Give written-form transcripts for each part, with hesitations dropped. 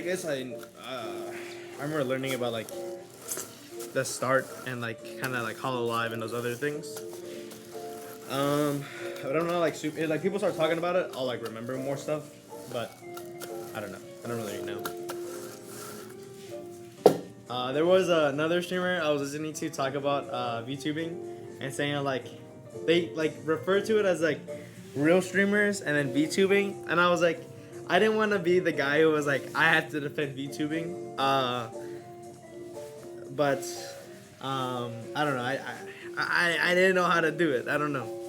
guess I remember learning about like the start and like kind of like Hollow Live and those other things. I don't know, like like people start talking about it, I'll like remember more stuff, but I don't know. I don't really know. There was another streamer I was listening to talk about VTubing and saying like they like refer to it as like real streamers and then VTubing, and I was like, I didn't want to be the guy who was like I have to defend VTubing, but I don't know. I didn't know how to do it. I don't know.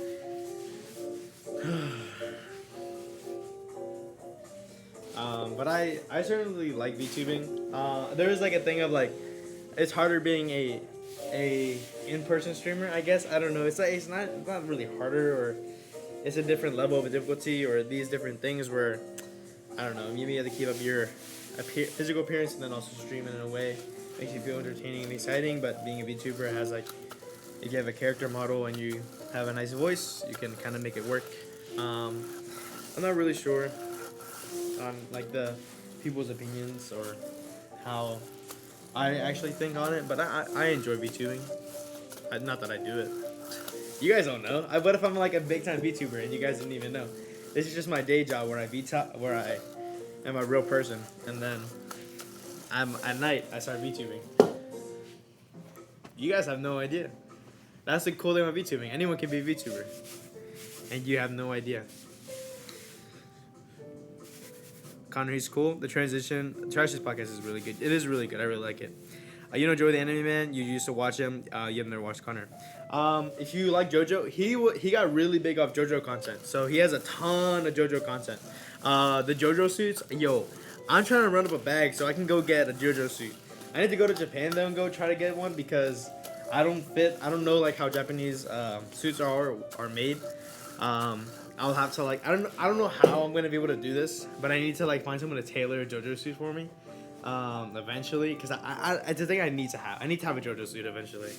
But I certainly like VTubing. There is like a thing of like it's harder being a in-person streamer, I guess. I don't know. It's like it's not really harder, or it's a different level of difficulty, or these different things where I don't know. Maybe you have to keep up your physical appearance and then also stream it in a way makes you feel entertaining and exciting. But being a VTuber has like, if you have a character model and you have a nice voice, you can kind of make it work. I'm not really sure on like the people's opinions or how I actually think on it, but I enjoy VTubing. Not that I do it. You guys don't know. What if I'm like a big time VTuber and you guys didn't even know? This is just my day job where I am a real person, and then at night I start VTubing. You guys have no idea. That's the cool thing about VTubing. Anyone can be a VTuber, and you have no idea. Connor, he's cool. The transition, Trash's podcast is really good. It is really good. I really like it. You know Joey the Anime Man. You used to watch him. You have never watched Connor. If you like JoJo, he got really big off JoJo content. So he has a ton of JoJo content. The JoJo suits, yo, I'm trying to run up a bag so I can go get a JoJo suit. I need to go to Japan though and go try to get one because I don't fit. I don't know like how Japanese suits are made. I'll have to like I don't know how I'm gonna be able to do this, but I need to like find someone to tailor a JoJo suit for me. Eventually, because it's the thing I need to have. I need to have a JoJo suit eventually,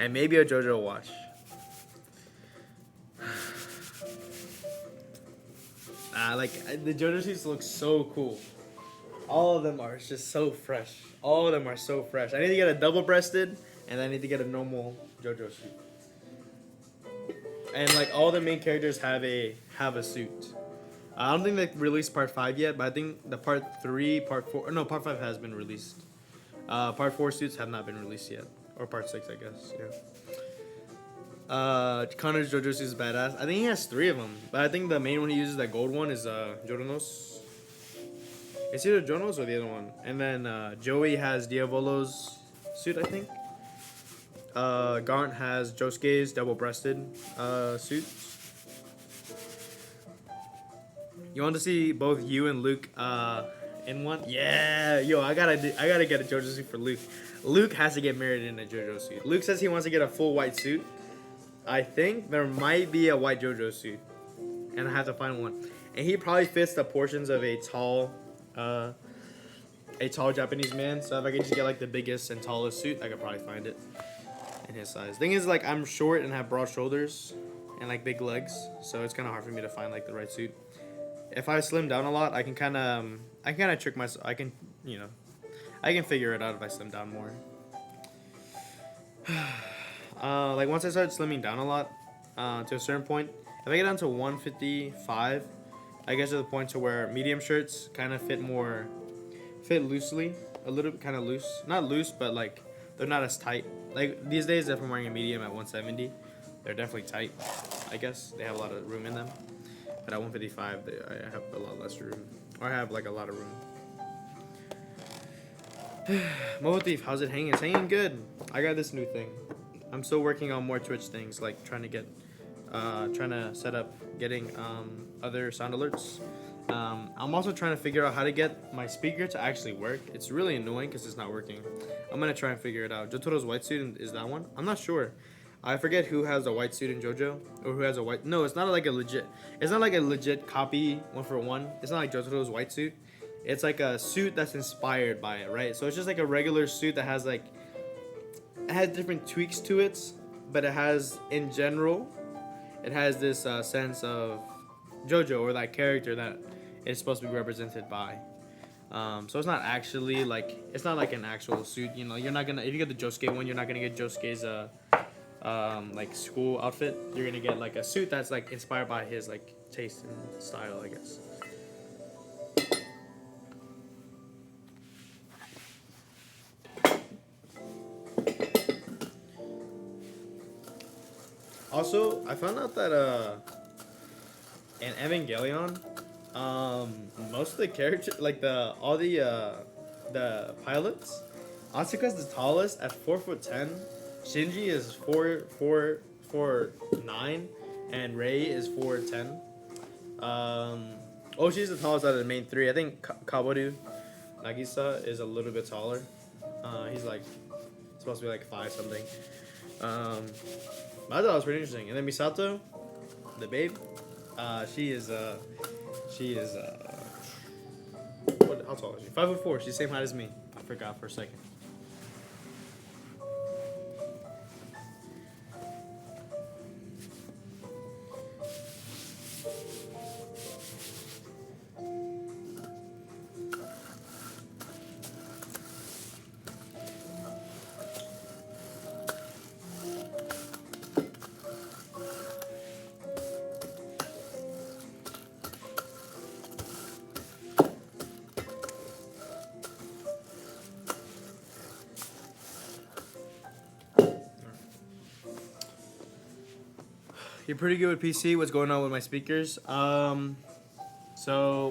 and maybe a JoJo watch. Like the JoJo suits look so cool. All of them are just so fresh. All of them are so fresh. I need to get a double-breasted, and I need to get a normal JoJo suit. And like all the main characters have a suit. I don't think they released part 5 yet, but I think the part 5 has been released. Part 4 suits have not been released yet, or part 6, I guess. Yeah. Connor's JoJo suit is badass. I think he has 3 of them, but I think the main one he uses, that gold one, is Jorono's. It's either Jorono's or the other one. And then Joey has Diavolo's suit, I think. Garnt has Josuke's double-breasted suit. You want to see both you and Luke in one? Yeah, yo, I gotta get a JoJo suit for Luke. Luke has to get married in a JoJo suit. Luke says he wants to get a full white suit. I think there might be a white JoJo suit, and I have to find one. And he probably fits the portions of a tall Japanese man. So if I could just get like the biggest and tallest suit, I could probably find it in his size. Thing is, like, I'm short and have broad shoulders and like big legs, so it's kind of hard for me to find like the right suit. If I slim down a lot, I can kind of trick myself. I can figure it out if I slim down more. Like once I start slimming down a lot, to a certain point, if I get down to 155, I get to the point to where medium shirts kind of fit loosely, a little bit kind of loose. Not loose, but like they're not as tight. Like these days, if I'm wearing a medium at 170, they're definitely tight. I guess they have a lot of room in them. But at 155, I have a lot less room. Or I have like a lot of room. Mobile Thief, how's it hanging? It's hanging good. I got this new thing. I'm still working on more Twitch things, like trying to set up getting other sound alerts. I'm also trying to figure out how to get my speaker to actually work. It's really annoying because it's not working. I'm gonna try and figure it out. Jotaro's white suit is that one? I'm not sure. I forget who has a white suit in JoJo, or who has a white. No, it's not like a legit copy 1-for-1. It's not like Jotaro's white suit. It's like a suit that's inspired by it, right? So it's just like a regular suit that has like, it has different tweaks to it, but it has, in general, it has this sense of JoJo, or that character that is supposed to be represented by. So it's not actually like it's not like an actual suit. You know, you're not gonna if you get the Josuke one, you're not gonna get Josuke's like school outfit. You're gonna get like a suit that's like inspired by his like taste and style, I guess. Also, I found out that in Evangelion, most of the characters, like the pilots, Asuka's the tallest at 4'10". Shinji is 4'9", and Rei is 4'10". Oshi's the tallest out of the main three. I think Kaworu Nagisa is a little bit taller. He's like supposed to be like 5 something. I thought it was pretty interesting. And then Misato, the babe, she is what? How tall is she? 5'4". She's the same height as me. I forgot for a second. You're pretty good with PC. What's going on with my speakers? So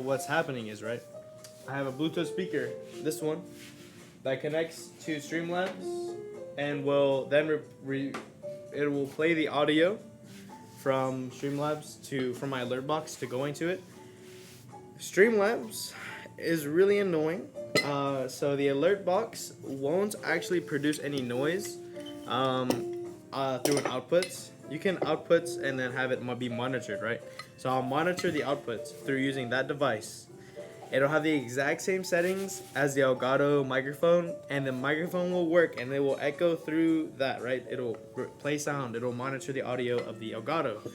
what's happening is, right, I have a Bluetooth speaker, this one, that connects to Streamlabs, and will then it will play the audio from Streamlabs from my alert box to going to it. Streamlabs is really annoying. So the alert box won't actually produce any noise through an output. You can outputs and then have it be monitored, right? So I'll monitor the outputs through using that device. It'll have the exact same settings as the Elgato microphone, and the microphone will work and it will echo through that, right? It'll play sound. It'll monitor the audio of the Elgato.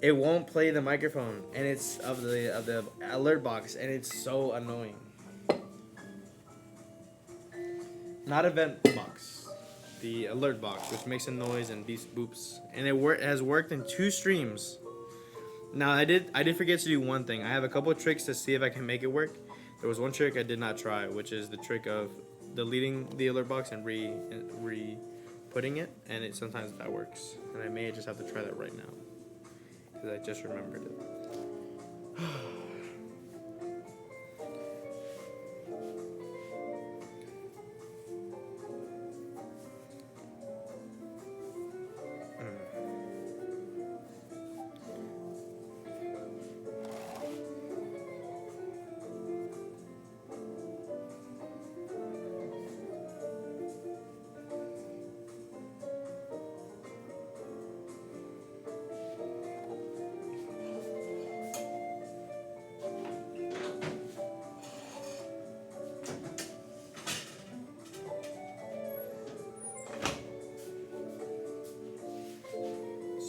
It won't play the microphone, and it's of the alert box, and it's so annoying. Not event box. The alert box, which makes a noise and beeps boops, and it has worked in 2 streams. Now I did forget to do one thing. I have a couple of tricks to see if I can make it work. There was one trick I did not try, which is the trick of deleting the alert box and putting it, and sometimes that works. And I may just have to try that right now because I just remembered it.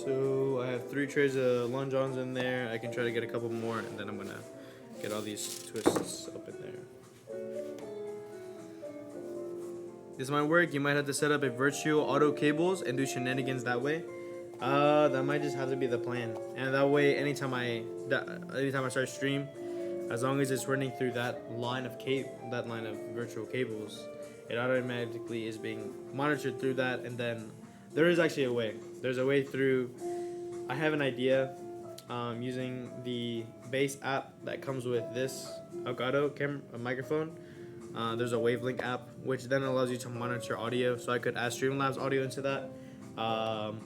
So I have 3 trays of Long Johns in there. I can try to get a couple more, and then I'm gonna get all these twists up in there. This might work. You might have to set up a virtual auto cables and do shenanigans that way. That might just have to be the plan. And that way, anytime I start stream, as long as it's running through that line of virtual cables, it automatically is being monitored through that. And then there is actually a way. There's a way through. I have an idea using the base app that comes with this Elgato microphone. There's a Wavelink app, which then allows you to monitor audio. So I could add Streamlabs audio into that.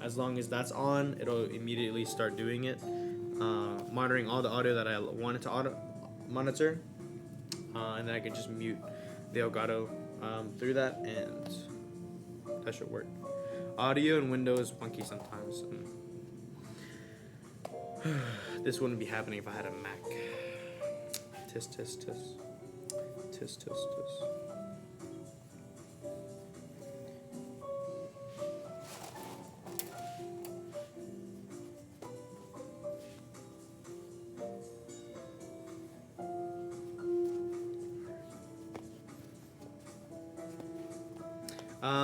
As long as that's on, it'll immediately start doing it, monitoring all the audio that I wanted to monitor, and then I can just mute the Elgato through that, and that should work. Audio in Windows funky sometimes. This wouldn't be happening if I had a Mac. Tisk tisk tisk. Tisk tisk tisk.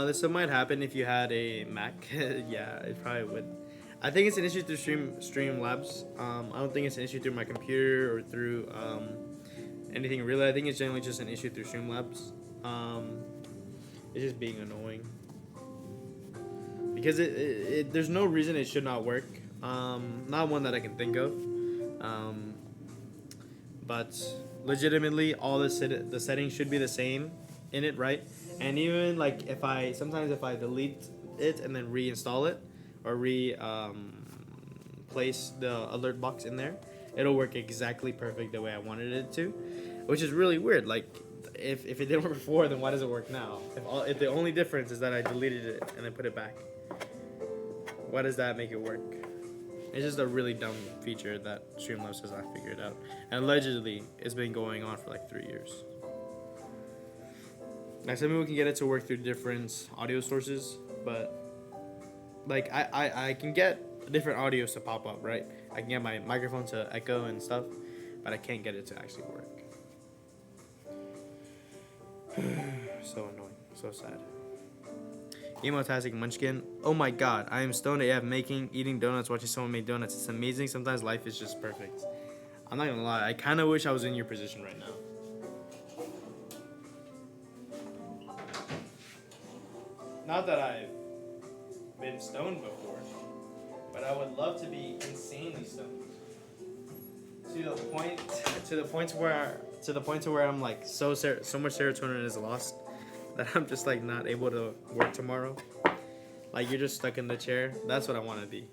This might happen if you had a Mac. Yeah, it probably would. I think it's an issue through Streamlabs. I don't think it's an issue through my computer or through anything really. I think it's generally just an issue through Streamlabs. It's just being annoying because there's no reason it should not work. Not one that I can think of. But legitimately, all the settings should be the same in it, right? And even like if I delete it and then reinstall it or place the alert box in there, it'll work exactly perfect the way I wanted it to, which is really weird. Like if it didn't work before, then why does it work now? If the only difference is that I deleted it and then put it back, why does that make it work? It's just a really dumb feature that Streamlabs has not figured out, and allegedly it's been going on for like 3 years. Like some people can get it to work through different audio sources, but like I can get different audios to pop up, right? I can get my microphone to echo and stuff, but I can't get it to actually work. So annoying, so sad. Emotastic Munchkin. Oh my god, I am stoned AF eating donuts, watching someone make donuts. It's amazing. Sometimes life is just perfect. I'm not gonna lie, I kind of wish I was in your position right now. Not that I've been stoned before, but I would love to be insanely stoned. To the point where I'm like so much serotonin is lost that I'm just like not able to work tomorrow. Like you're just stuck in the chair. That's what I want to be.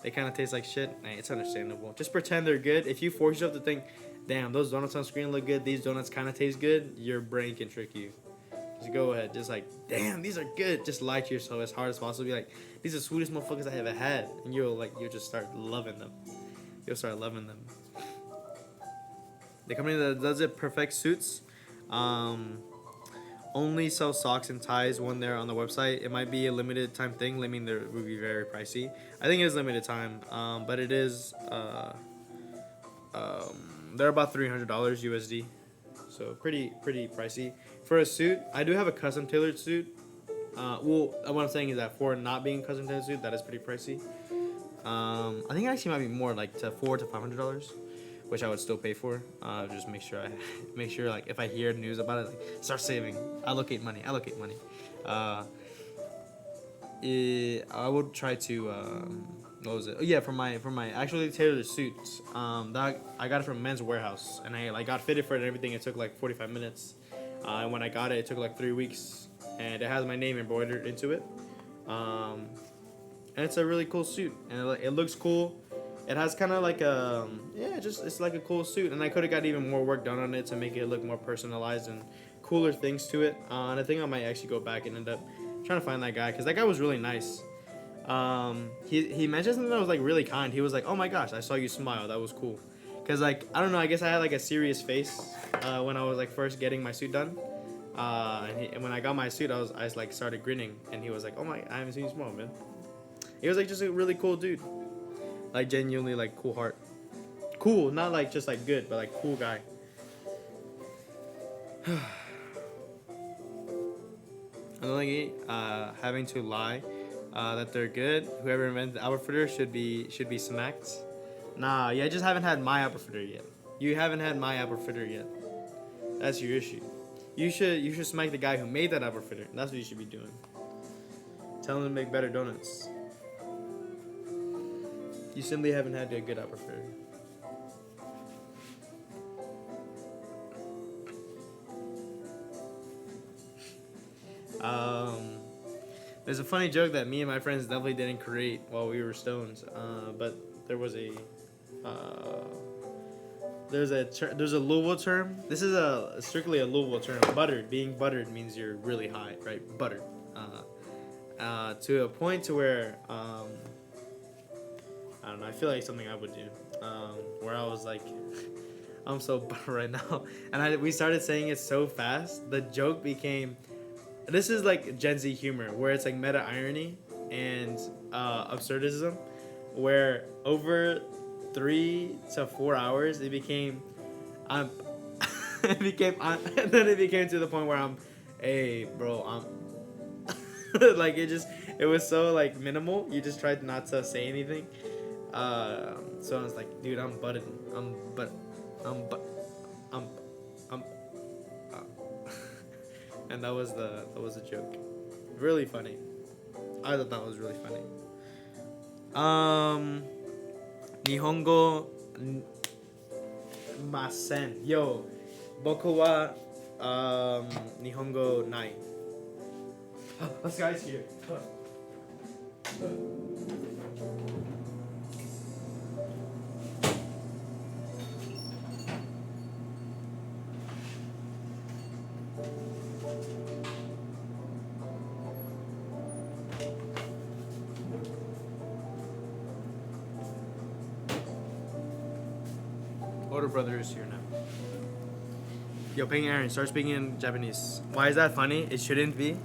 They kind of taste like shit. Nah, it's understandable. Just pretend they're good. If you force yourself to think, damn, those donuts on screen look good, these donuts kind of taste good, your brain can trick you. Just go ahead. Just like, damn, these are good. Just lie to yourself as hard as possible. Be like, these are the sweetest motherfuckers I ever had. And you'll just start loving them. You'll start loving them. The company that does it, Perfect Suits, only sell socks and ties when they're on the website. It might be a limited time thing. I mean, they would be very pricey. I think it is limited time, but it is. They're about $300 USD, so pretty pricey for a suit. I do have a custom tailored suit. What I'm saying is that for not being a custom tailored suit, that is pretty pricey. I think it actually might be more like to $400 to $500. Which I would still pay for. Just make sure like if I hear news about it, like start saving, allocate money. I would try to what was it? Oh yeah, for my actually tailored suits. That I got it from Men's Warehouse, and I got fitted for it and everything. It took like 45 minutes. And when I got it, it took like 3 weeks, and it has my name embroidered into it. And it's a really cool suit, and it looks cool. It has kind of like it's like a cool suit, and I could have got even more work done on it to make it look more personalized and cooler things to it. And I think I might actually go back and end up trying to find that guy, because that guy was really nice. He mentioned something that was like really kind. He was like, "Oh my gosh, I saw you smile. That was cool." Because like I don't know, I guess I had like a serious face when I was like first getting my suit done. And when I got my suit, I was like started grinning, and he was like, "Oh my, I haven't seen you smile, man." He was like just a really cool dude. Like genuinely like cool heart. Cool, not like just like good, but like cool guy. Another having to lie that they're good. Whoever invented the outfitter should be smacked. Nah, you just haven't had my outfitter yet. You haven't had my outfitter yet. That's your issue. You should smack the guy who made that outfitter. That's what you should be doing. Tell him to make better donuts. You simply haven't had a good outfitter. There's a funny joke that me and my friends definitely didn't create while we were stoned, but there was there's a Louisville term. This is strictly a Louisville term. Buttered. Being buttered means you're really high, right? Buttered. To a point to where I don't know. I feel like something I would do, where I was like, I'm so buttered right now, and we started saying it so fast. The joke became. This is like Gen Z humor, where it's like meta irony and absurdism, where over 3 to 4 hours it became, and then it became to the point where hey bro, Like it was so like minimal. You just tried not to say anything. So I was like, dude, I'm butted. I'm but, I'm. And that was a joke. Really funny. I thought that was really funny. Nihongo masen. Yo, boku wa Nihongo nai. This guy's here. Older brother is here now. Yo, Ping Aaron, start speaking in Japanese. Why is that funny? It shouldn't be.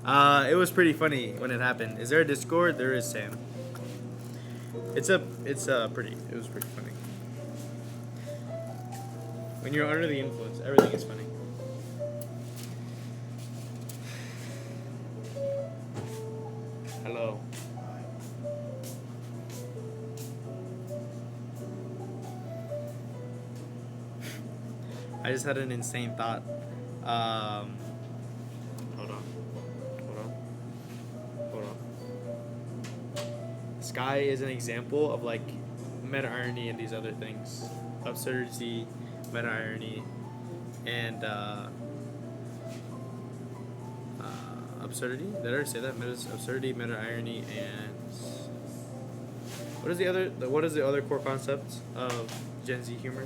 It was pretty funny when it happened. Is there a Discord? There is, Sam. It was pretty funny. When you're under the influence, everything is funny. Hello. I just had an insane thought. Hold on. Sky is an example of like meta irony and these other things. Absurdity, meta irony, and absurdity. Did I already say that? Absurdity, meta irony, and what is the other core concept of Gen Z humor?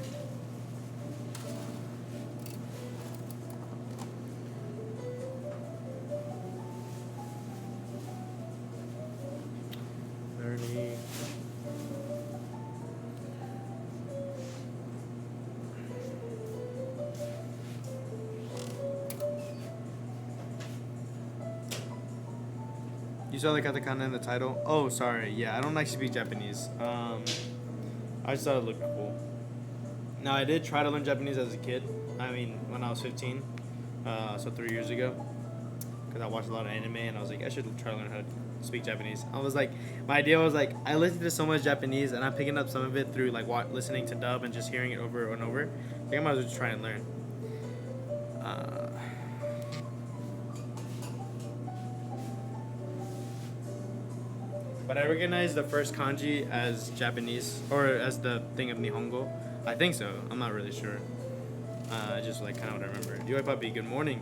You saw the katakana in the title? Oh, sorry. Yeah, I don't actually speak Japanese. I just thought it looked cool. Now, I did try to learn Japanese as a kid. I mean, when I was 15. So 3 years ago. Because I watched a lot of anime and I was like, I should try to learn how to speak Japanese. I was like, my idea was like, I listened to so much Japanese and I'm picking up some of it through like listening to dub and just hearing it over and over. I think I might as well just try and learn. But I recognize the first kanji as Japanese, or as the thing of Nihongo. I think so. I'm not really sure. Just like kind of what I remember. Yoi Puppy, good morning.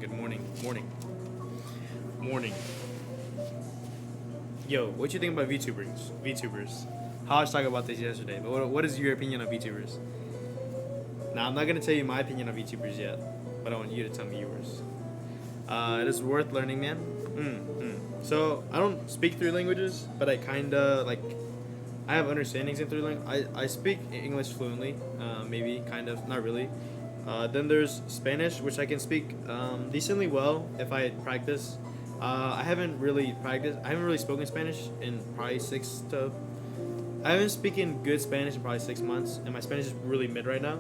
Yo, what you think about VTubers? How I was talking about this yesterday, but what is your opinion on VTubers? Now, I'm not going to tell you my opinion on VTubers yet, but I want you to tell me yours. It is worth learning, man. So, I don't speak 3 languages, but I kind of, like, I have understandings in 3 languages. I speak English fluently, maybe, kind of, not really. Then there's Spanish, which I can speak decently well if I practice. I haven't really spoken Spanish in probably I haven't spoken good Spanish in probably 6 months, and my Spanish is really mid right now.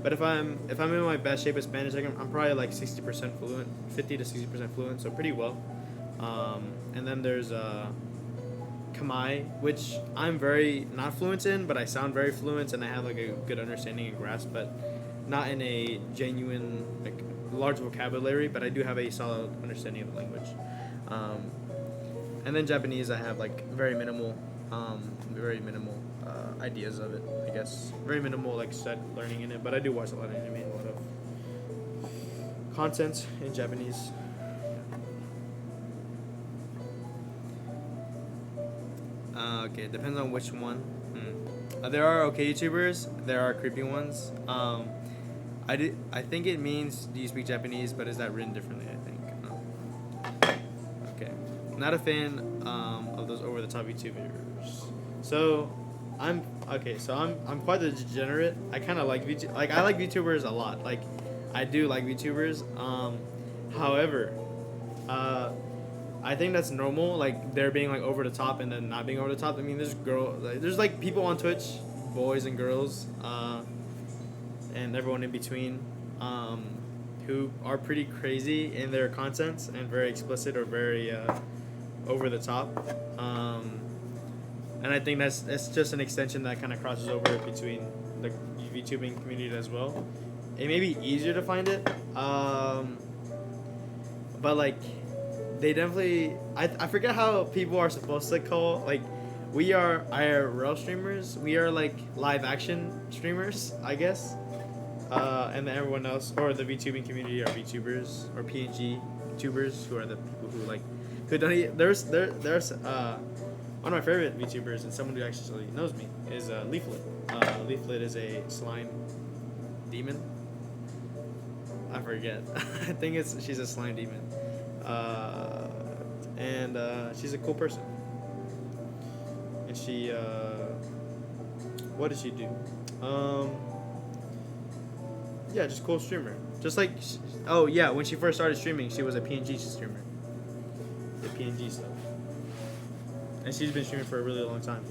But if I'm in my best shape of Spanish, I'm probably like 60% fluent, 50 to 60% fluent, so pretty well. And then there's Khmer, which I'm very not fluent in, but I sound very fluent and I have like a good understanding and grasp, but not in a genuine like large vocabulary, but I do have a solid understanding of the language. And then Japanese, I have like very minimal ideas of it, I guess. Very minimal like set learning in it, but I do watch a lot of anime and a lot of content in Japanese. Okay, depends on which one. There are okay YouTubers. There are creepy ones. I think it means do you speak Japanese, but is that written differently? I think. Okay, not a fan of those over the top YouTubers. So I'm quite a degenerate. I kind of like I like VTubers a lot. Like I do like VTubers. However, I think that's normal. Like they're being like over the top and then not being over the top. I mean, there's like people on Twitch, boys and girls, and everyone in between, who are pretty crazy in their content and very explicit or very over the top. And I think that's just an extension that kind of crosses over between the VTubing community as well. It may be easier to find it, but like they definitely I forget how people are supposed to call, like, we are IRL streamers, we are like live action streamers, I guess, and then everyone else, or the VTubing community, are VTubers or PNG tubers, who are the people who like who don't there's one of my favorite VTubers, and someone who actually knows me, is Leaflet. Leaflet is a slime demon. I forget. I think she's a slime demon. And she's a cool person. And she, what does she do? Yeah, just cool streamer. Just like, oh yeah, when she first started streaming, she was a PNG streamer. The PNG stuff. And she's been streaming for a really long time.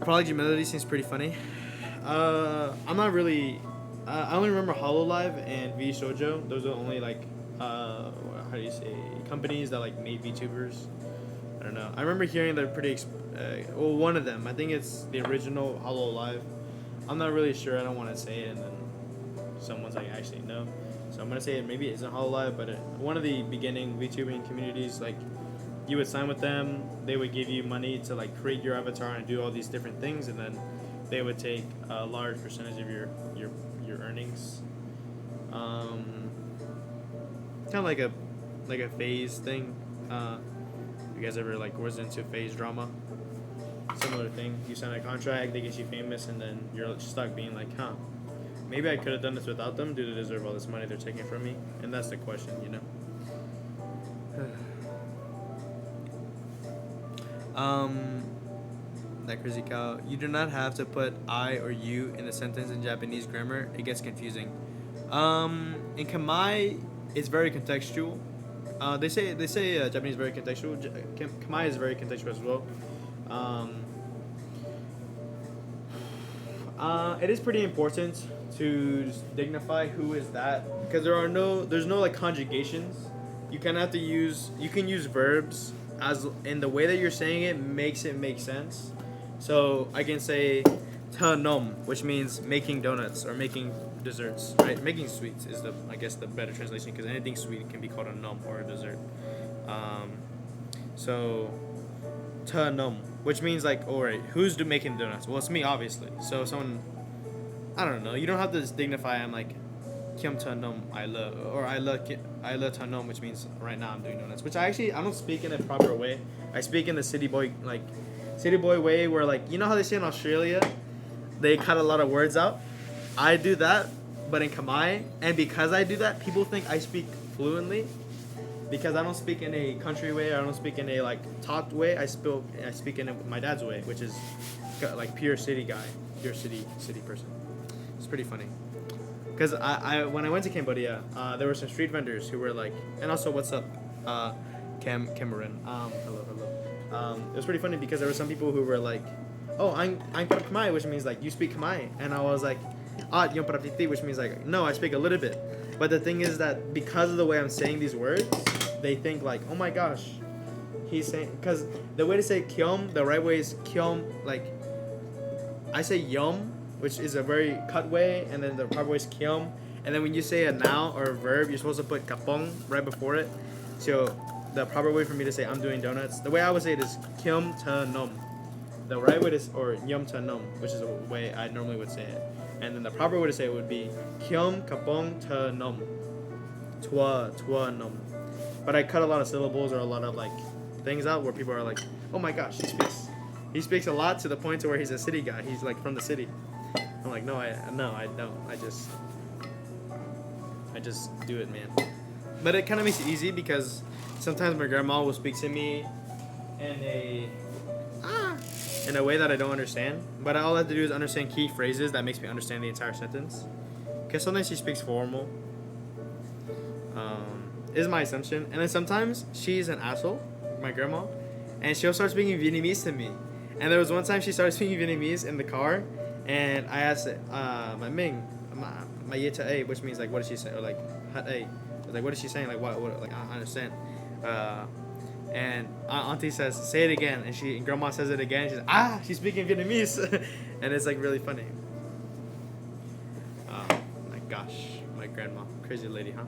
Prodigy Melody seems pretty funny. I'm not really. I only remember Hololive and V Shoujo. Those are the only like, how do you say, companies that like made VTubers. I don't know. I remember hearing they're pretty. Well, one of them. I think it's the original Hololive. I'm not really sure. I don't want to say it, and then someone's like, actually no. So I'm gonna say it maybe isn't Hololive, but one of the beginning VTubing communities, like, you would sign with them, they would give you money to like create your avatar and do all these different things, and then they would take a large percentage of your earnings. Kind of like a phase thing. You guys ever like was into phase drama? Similar thing. You sign a contract, they get you famous, and then you're stuck being like, huh, maybe I could have done this without them. Do they deserve all this money they're taking from me? And that's the question, you know. That crazy cow. You do not have to put I or you in a sentence in Japanese grammar. It gets confusing. In Kamai, it's very contextual. They say Japanese is very contextual. Kamai is very contextual as well. It is pretty important to dignify who is that, because there's no like conjugations. You kind of have to you can use verbs as in the way that you're saying it makes it make sense. So I can say ta nom, which means making donuts or making desserts, right? Making sweets is I guess the better translation, because anything sweet can be called a nom or a dessert. So ta nom, which means like, alright, who's making donuts? Well, it's me, obviously. So someone, I don't know, you don't have to dignify. I'm like, Kim ta nom I love, or I love ta nom, which means right now I'm doing donuts. Which I don't speak in a proper way. I speak in the city boy way, where like, you know how they say in Australia, they cut a lot of words out. I do that, but in Khmer, and because I do that, people think I speak fluently. Because I don't speak in a country way, I don't speak in a like talked way. I speak in my dad's way, which is like pure city guy, pure city person. It's pretty funny. Because I when I went to Cambodia, there were some street vendors who were like, and also what's up, Cameron. Hello. It was pretty funny because there were some people who were like, oh, I'm from Khmer, which means like you speak Khmer, and I was like, yung parapiti, which means like, no, I speak a little bit. But the thing is that because of the way I'm saying these words, they think like, oh my gosh, he's saying, because the way to say kyom, the right way is kyom, like, I say yom, which is a very cut way, and then the proper way is kyom, and then when you say a noun or a verb, you're supposed to put kapong right before it. So the proper way for me to say I'm doing donuts, the way I would say it is kyom ta nom. The right way is, or yom ta nom, which is the way I normally would say it. And then the proper way to say it would be kyom kapong ta nom. Twa nom. But I cut a lot of syllables or a lot of like things out where people are like, oh my gosh, he speaks a lot, to the point to where he's a city guy. He's like from the city. I'm like, no, I don't. I just do it, man. But it kind of makes it easy because sometimes my grandma will speak to me in a way that I don't understand. But all I have to do is understand key phrases that makes me understand the entire sentence. Because sometimes she speaks formal. Is my assumption. And then sometimes she's an asshole, my grandma, and she'll start speaking Vietnamese to me. And there was one time she started speaking Vietnamese in the car, and I asked it, my Ming, my Yeta A, which means like, what did she say? Or like, Hat A. was like, what is she saying? Like what? Like I don't understand. And Auntie says, say it again, and grandma says it again. She's she's speaking Vietnamese, and it's like really funny. Oh my gosh, my grandma, crazy lady, huh?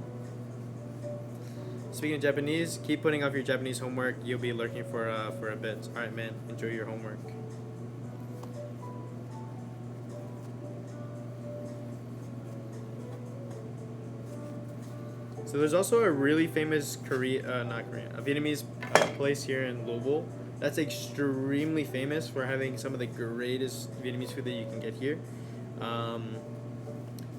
Speaking of Japanese, keep putting off your Japanese homework. You'll be lurking for a bit. All right, man. Enjoy your homework. So there's also a really famous a Vietnamese place here in Louisville that's extremely famous for having some of the greatest Vietnamese food that you can get here.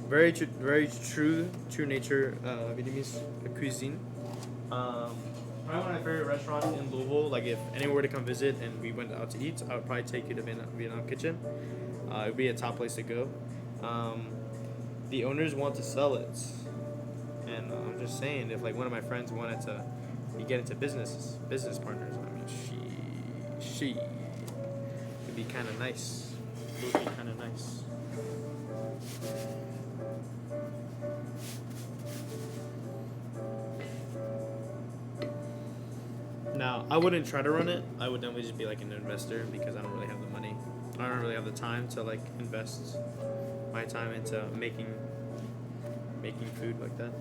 Very true nature Vietnamese cuisine. Probably one of my favorite restaurants in Louisville. Like if anyone were to come visit and we went out to eat, I would probably take you to Vietnam Kitchen. It would be a top place to go. The owners want to sell it, and I'm just saying, if like one of my friends wanted to get into business partners, I mean, she would be kind of nice. It would be kind of nice. Now, I wouldn't try to run it. I would definitely just be like an investor because I don't really have the money. I don't really have the time to like invest my time into making food like that.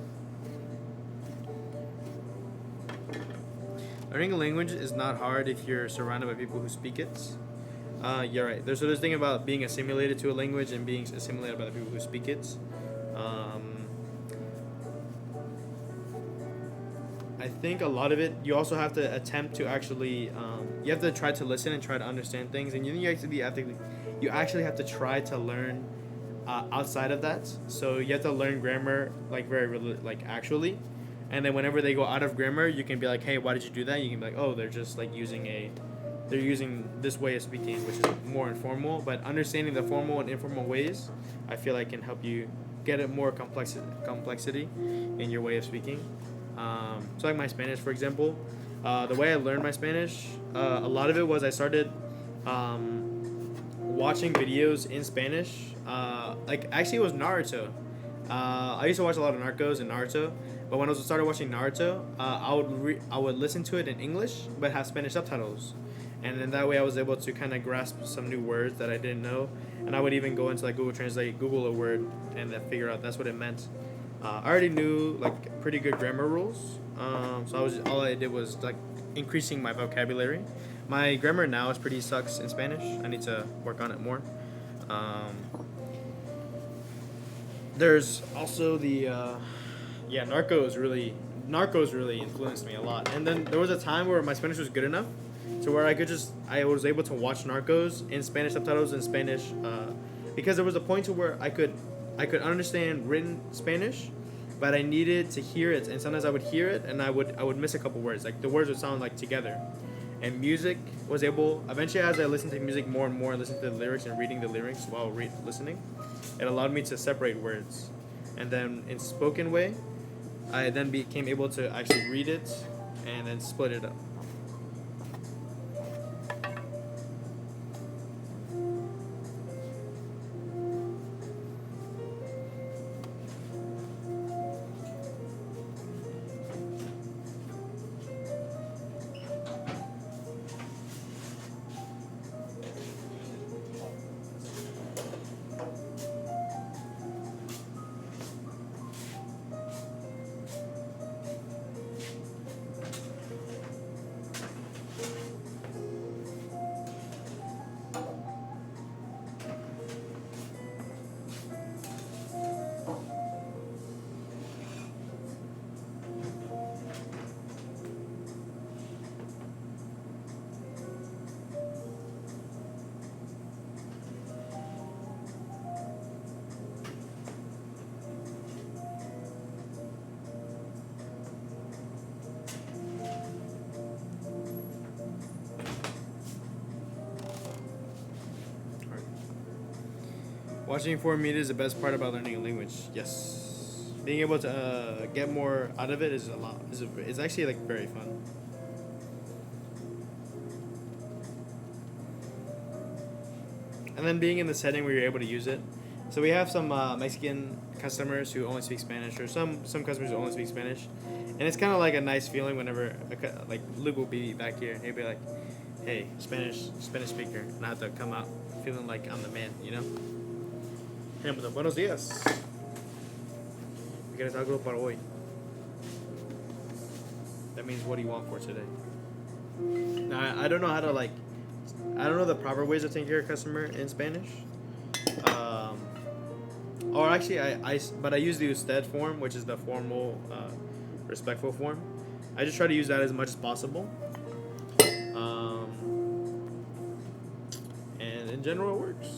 Learning a language is not hard if you're surrounded by people who speak it. You're right. There's this thing about being assimilated to a language and being assimilated by the people who speak it. I think a lot of it, you also have to attempt to actually, you have to try to listen and try to understand things, and you actually have to try to learn outside of that. So you have to learn grammar like actually, and then whenever they go out of grammar, you can be like, hey, why did you do that? You can be like, oh, they're just like using this way of speaking, which is more informal. But understanding the formal and informal ways, I feel like can help you get a more complexity in your way of speaking. So like my Spanish, for example, the way I learned my Spanish, a lot of it was I started watching videos in Spanish. Like actually it was Naruto. I used to watch a lot of Narcos and Naruto, but when I started watching Naruto, I would listen to it in English but have Spanish subtitles, and then that way I was able to kind of grasp some new words that I didn't know, and I would even go into like Google Translate, Google a word, and then figure out that's what it meant. I already knew like pretty good grammar rules, so all I did was like increasing my vocabulary. My grammar now is pretty sucks in Spanish. I need to work on it more. There's also the Narcos really influenced me a lot. And then there was a time where my Spanish was good enough to where I was able to watch Narcos in Spanish subtitles in Spanish, because there was a point to where I could understand written Spanish, but I needed to hear it, and sometimes I would hear it and I would miss a couple words. Like the words would sound like together. And music was able, eventually as I listened to music more and more and listened to the lyrics and reading the lyrics while listening, it allowed me to separate words. And then in spoken way, I then became able to actually read it and then split it up. Watching 4 meters is the best part about learning a language. Yes, being able to get more out of it is a lot. It's actually like very fun. And then being in the setting where you're able to use it, So we have some Mexican customers who only speak Spanish, or some customers who only speak Spanish, and it's kind of like a nice feeling whenever like Luke will be back here. He'll be like, "Hey, Spanish speaker," and I have to come out feeling like I'm the man, you know. Hey, buenos días. ¿Quieres algo para hoy? That means what do you want for today? Now I don't know how to like. I don't know the proper ways of taking care of a customer in Spanish. Or actually, but I use the usted form, which is the formal, respectful form. I just try to use that as much as possible. And in general, it works.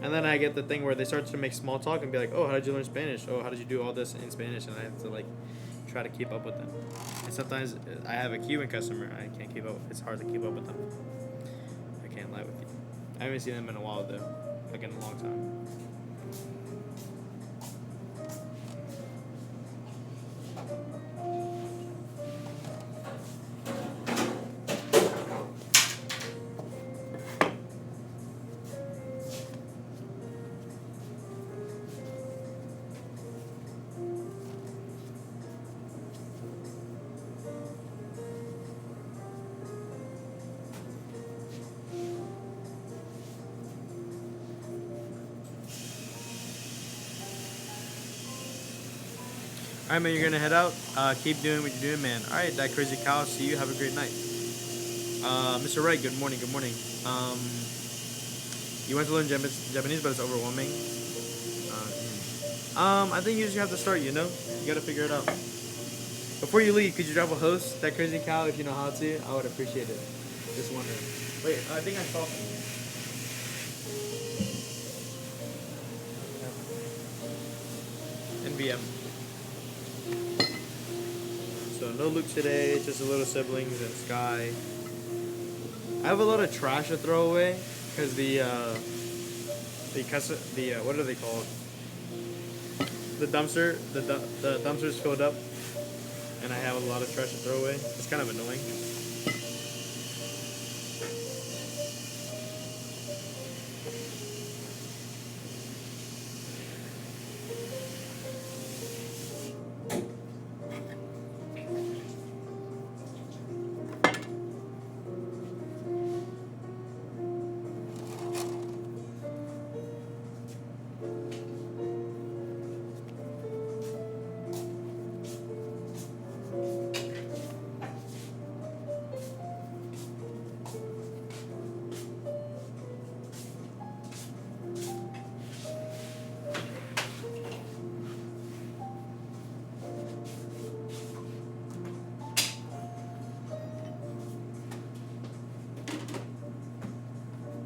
And then I get the thing where they start to make small talk and be like, "Oh, how did you learn Spanish? Oh, how did you do all this in Spanish?" And I have to like try to keep up with them. And sometimes I have a Cuban customer, I can't keep up. It's hard to keep up with them. I can't lie with you. I haven't seen them in a while though, like in a long time. All right, man, you're gonna head out. Keep doing what you're doing, man. All right, that crazy cow. See you. Have a great night. Mr. Wright, good morning. Good morning. You want to learn Japanese, but it's overwhelming. I think you just have to start. You know, you gotta figure it out. Before you leave, could you drop a host? That crazy cow, if you know how to, I would appreciate it. Just wondering. Wait, I think I saw something. NBM. So no Luke today, just a little siblings and Sky. I have a lot of trash to throw away because the what are they called? The dumpster, the dumpster's filled up, and I have a lot of trash to throw away. It's kind of annoying.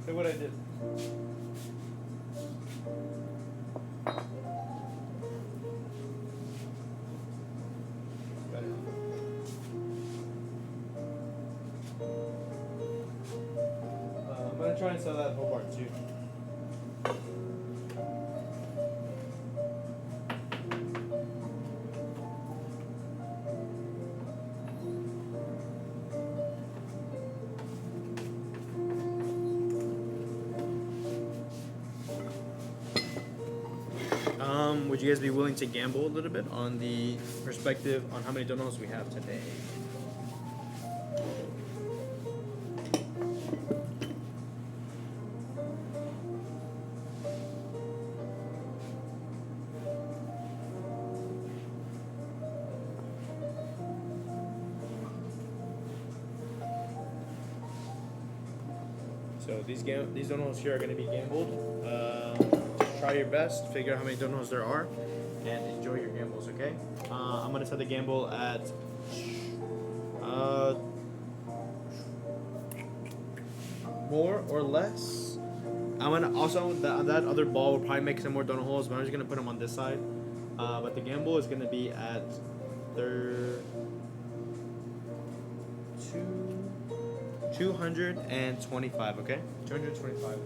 Look what I did. I'm gonna try and sell that whole part too. Would you guys be willing to gamble a little bit on the perspective on how many donuts we have today? So these donuts here are going to be gambled. Just try your best, figure out how many donuts there are, and enjoy your gambles. Okay. I'm going to set the gamble at more or less. I'm gonna also that other ball will probably make some more donut holes, but I'm just gonna put them on this side. But the gamble is gonna be at 225. Okay, 225.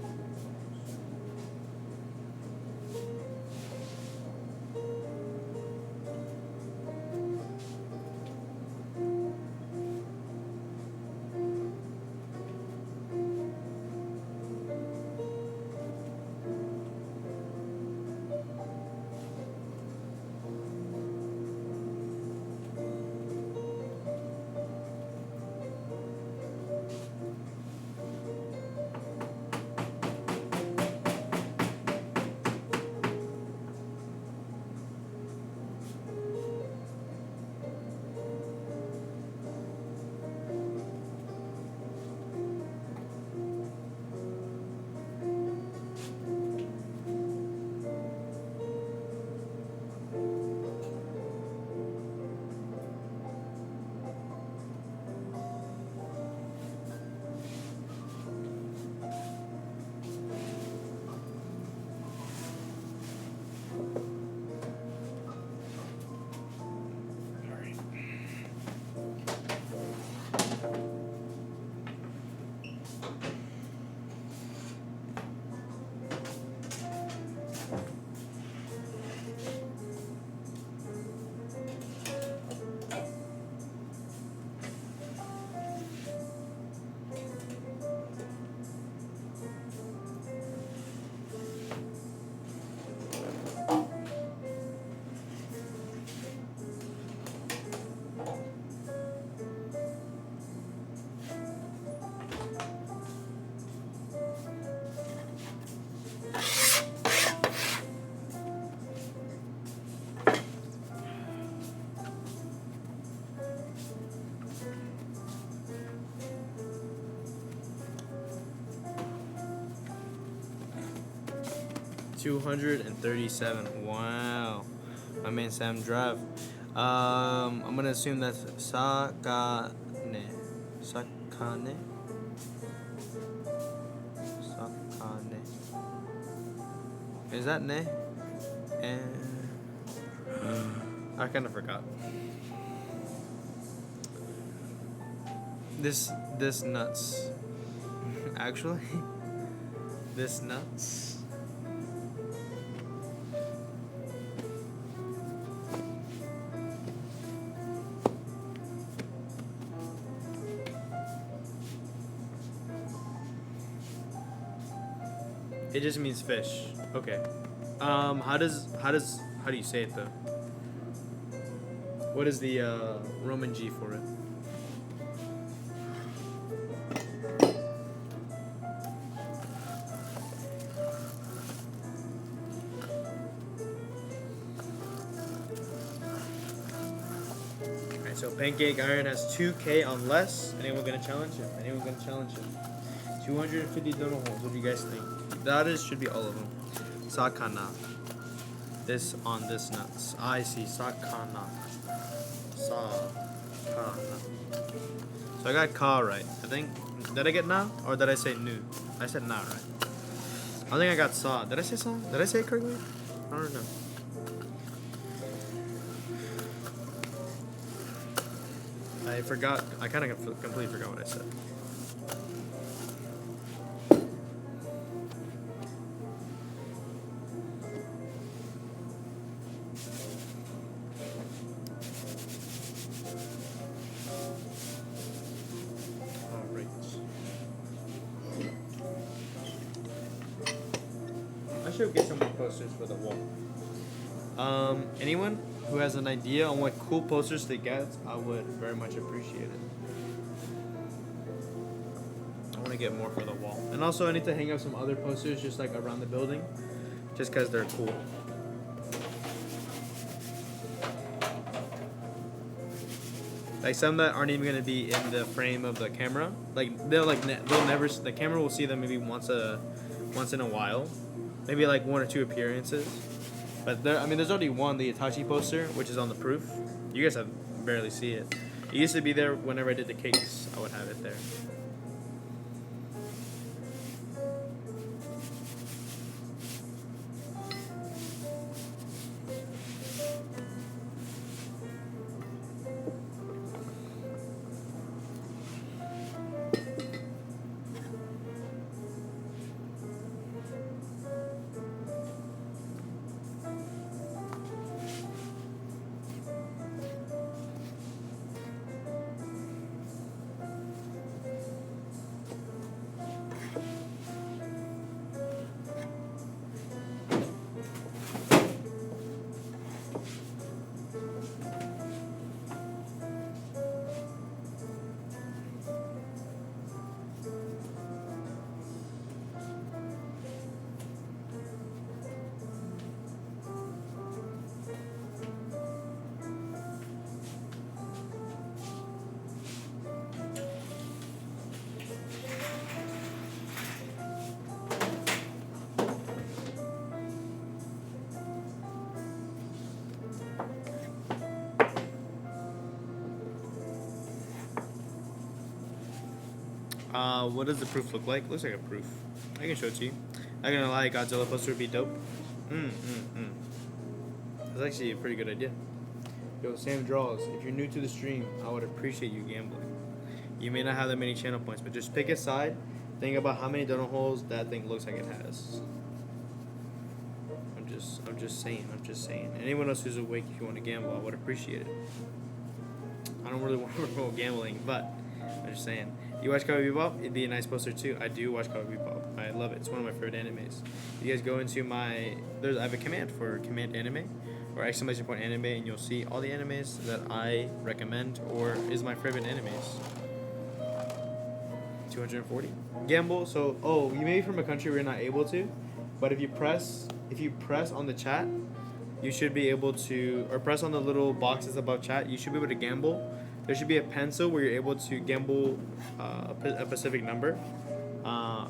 237. Wow. My man Sam Drive. I'm gonna assume that's Sakane. Sakane? Sakane. Is that ne? And I kind of forgot. This nuts. Actually, this nuts. It just means fish. Okay. How do you say it though? What is the Roman G for it? Alright, so Pancake Iron has 2K on less. Anyone gonna challenge him? Anyone gonna challenge him? 250 donut holes. What do you guys think? That should be all of them. Sakana. This on this nuts. I see. Sakana. Sakana. So I got ka right. I think. Did I get na? Or did I say nu? I said na, right? I think I got sa. Did I say sa? Did I say it correctly? I don't know. I forgot. I kind of completely forgot what I said. I should get some more posters for the wall. Anyone who has an idea on what cool posters to get, I would very much appreciate it. I want to get more for the wall. And also I need to hang up some other posters just like around the building, just because they're cool. Like some that aren't even gonna be in the frame of the camera. Like they'll never. The camera will see them maybe once in a while, maybe like 1 or 2 appearances. But there's already one, the Itachi poster, which is on the proof. You guys have barely see it. It used to be there whenever I did the cakes. I would have it there. What does the proof look like? Looks like a proof. I can show it to you. I'm gonna lie, Godzilla poster would be dope. That's actually a pretty good idea. Yo, Sam Draws, if you're new to the stream, I would appreciate you gambling. You may not have that many channel points, but just pick a side. Think about how many donut holes that thing looks like it has. I'm just saying. Anyone else who's awake, if you want to gamble, I would appreciate it. I don't really want to promote gambling, but I'm just saying. You watch Cowboy Bebop? It'd be a nice poster too. I do watch Cowboy Bebop. I love it. It's one of my favorite animes. You guys go into I have a command for command anime or exclamation point anime, and you'll see all the animes that I recommend or is my favorite animes. 240 gamble. So you may be from a country where you're not able to, but if you press on the chat, you should be able to, or press on the little boxes above chat, you should be able to gamble. There should be a pencil where you're able to gamble a specific number.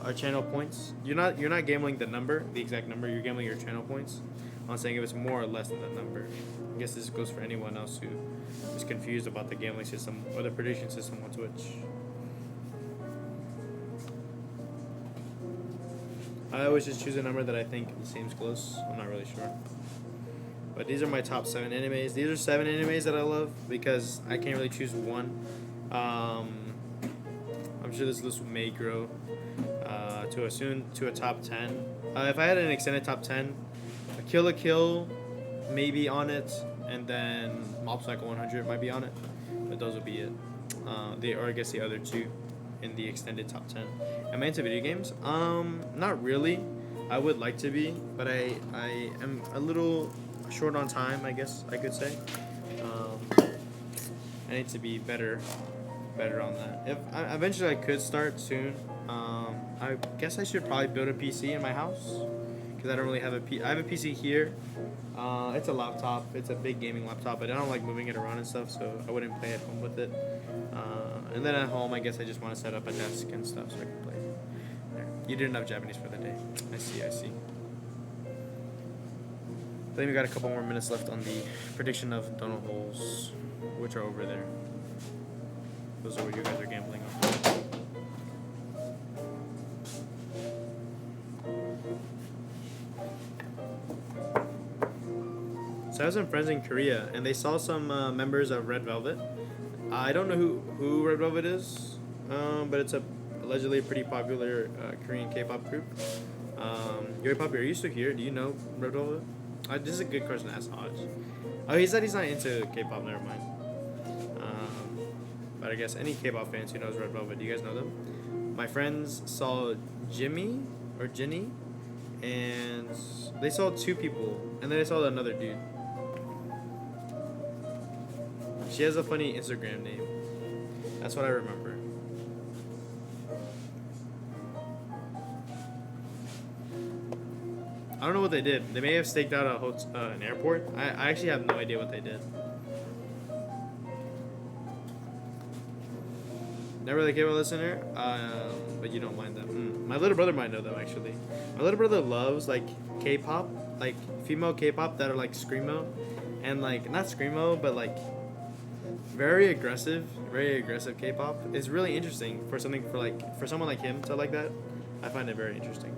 our channel points. You're not gambling the number, the exact number. You're gambling your channel points. I'm saying if it's more or less than that number. I guess this goes for anyone else who is confused about the gambling system or the prediction system on Twitch. I always just choose a number that I think seems close. I'm not really sure. But these are my top 7 animes. These are 7 animes that I love because I can't really choose one. I'm sure this list may grow to a top 10. If I had an extended top 10, a Kill la Kill may be on it, and then Mob Psycho 100 might be on it. But those will be it. Or I guess the other 2 in the extended top 10. Am I into video games? Not really. I would like to be, but I am a little short on time, I guess I could say. I need to be better on that. If eventually I could start soon. I guess I should probably build a PC in my house because I don't really have I have a PC here. It's a laptop. It's a big gaming laptop, but I don't like moving it around and stuff, so I wouldn't play at home with it. And then at home, I guess I just want to set up a desk and stuff so I can play. There. You did enough Japanese for the day. I see. I think we got a couple more minutes left on the prediction of donut holes, which are over there. Those are what you guys are gambling on. So I have some friends in Korea, and they saw some members of Red Velvet. I don't know who Red Velvet is, but it's allegedly a pretty popular Korean K-pop group. Yuri Poppy, are you still here? Do you know Red Velvet? This is a good question to ask Hodge. Oh, he said he's not into K-pop. Never mind. But I guess any K-pop fans who knows Red Velvet, do you guys know them? My friends saw Jimmy or Jinny, and they saw 2 people, and then they saw another dude. She has a funny Instagram name. That's what I remember. I don't know what they did. They may have staked out an airport. I actually have no idea what they did. Never really K-pop listener, but you don't mind them. My little brother might know them actually. My little brother loves like K-pop, like female K-pop that are like screamo, and like not screamo, but like very aggressive K-pop. It's really interesting for someone like him to like that. I find it very interesting.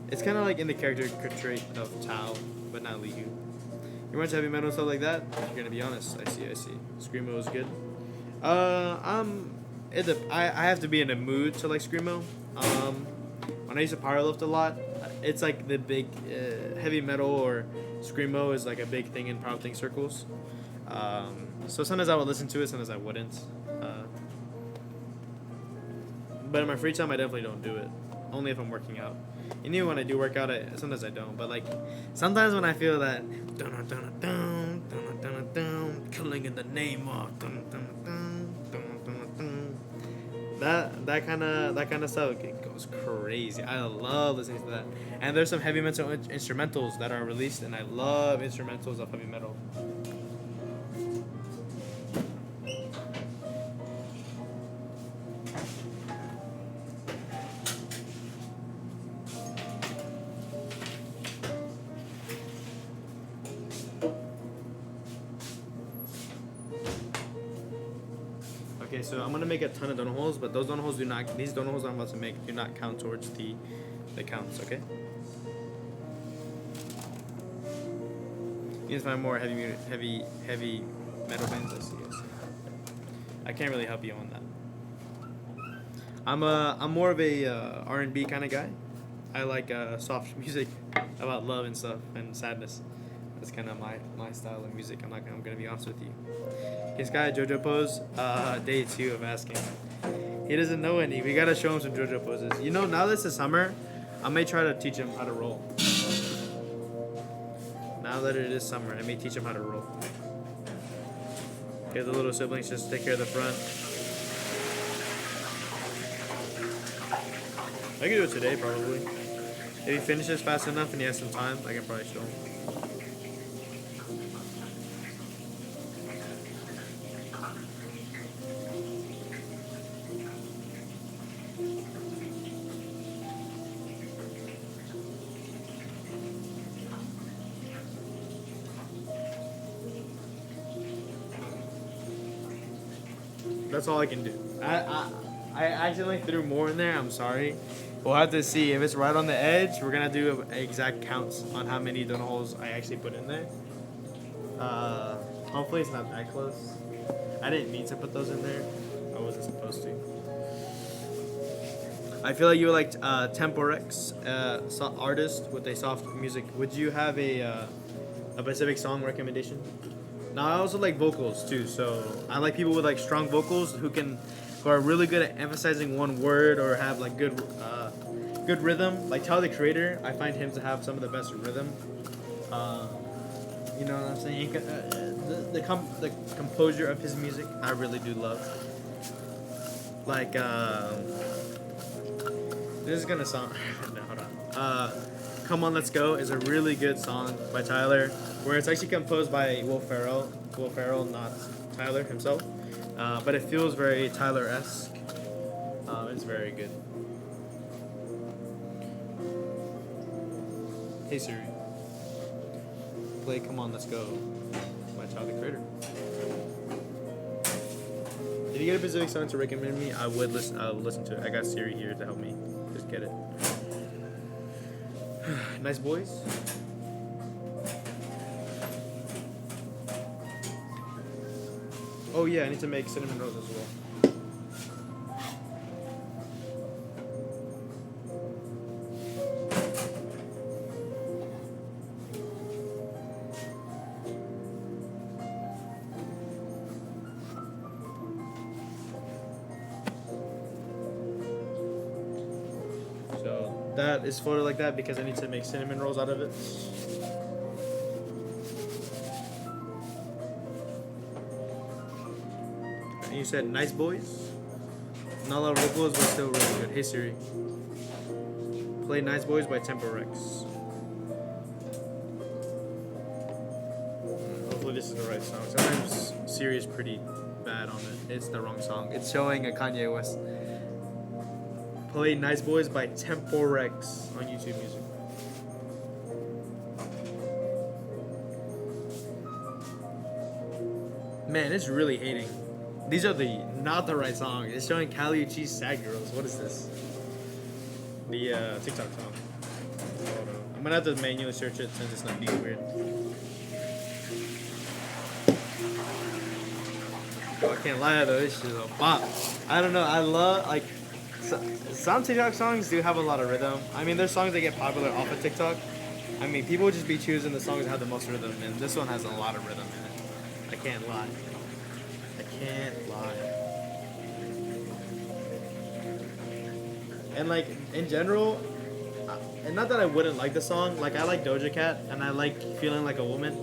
It's kind of like in the character trait of Tao, but not Liu. You watch heavy metal and stuff like that? You're gonna be honest. I see. Screamo is good. I have to be in a mood to like screamo. When I used to powerlift a lot, it's like the big heavy metal or screamo is like a big thing in powerlifting circles. So sometimes I would listen to it, sometimes I wouldn't. But in my free time, I definitely don't do it. Only if I'm working out. And even when I do work out, sometimes I don't. But like sometimes when I feel that killing in the name of that kind of stuff, it goes crazy. I love listening to that. And there's some heavy metal instrumentals that are released, and I love instrumentals of heavy metal. Okay, so I'm gonna make a ton of donut holes, but these donut holes I'm about to make do not count towards the counts, okay? You need to find more heavy metal bands. I see. I can't really help you on that. I'm more of a R&B kind of guy. I like soft music about love and stuff and sadness. That's kind of my style of music. I'm gonna be honest with you. This guy JoJo pose, day 2 of asking. He doesn't know any. We gotta show him some JoJo poses. You know, now that it's the summer, I may try to teach him how to roll. Now that it is summer, I may teach him how to roll. Okay, the little siblings just take care of the front. I can do it today probably. If he finishes fast enough and he has some time, I can probably show him. That's all I can do. I accidentally threw more in there. I'm sorry. We'll have to see if it's right on the edge. We're gonna do exact counts on how many donut holes I actually put in there. Hopefully it's not that close. I didn't mean to put those in there. I wasn't supposed to. I feel like you like Temporex, artist with a soft music. Would you have a specific song recommendation? Now I also like vocals too, so I like people with like strong vocals who are really good at emphasizing one word or have like good rhythm. Like Tyler the Creator, I find him to have some of the best rhythm. You know what I'm saying? The composure of his music, I really do love. Like this is gonna sound. No, hold on. "Come On, Let's Go" is a really good song by Tyler, where it's actually composed by Will Ferrell. Will Ferrell, not Tyler himself. But it feels very Tyler-esque. It's very good. Hey Siri, play "Come On, Let's Go" by Tyler the Creator. If you get a specific song to recommend me, I would listen. I'll listen to it. I got Siri here to help me. Just get it. Nice boys. Oh yeah, I need to make cinnamon rolls as well. So that is folded like that because I need to make cinnamon rolls out of it. And you said "Nice Boys"? Not a lot of vocals, but still really good. Hey Siri, play "Nice Boys" by Temporex. Hopefully this is the right song. Sometimes Siri is pretty bad on it. It's the wrong song. It's showing a Kanye West. Play "Nice Boys" by Temporex on YouTube Music. Man, it's really hating. These are not the right song. It's showing Cali Uchis Sad Girls. What is this? The TikTok song. Hold on. I'm gonna have to manually search it since it's not being weird. Oh, I can't lie though, this shit is a bop. I don't know, I love like some TikTok songs do have a lot of rhythm. I mean, there's songs that get popular off of TikTok. I mean, people just be choosing the songs that have the most rhythm, and this one has a lot of rhythm in it. I can't lie. Can't lie. And like in general, and not that I wouldn't like the song, like I like Doja Cat and I like Feeling Like a Woman.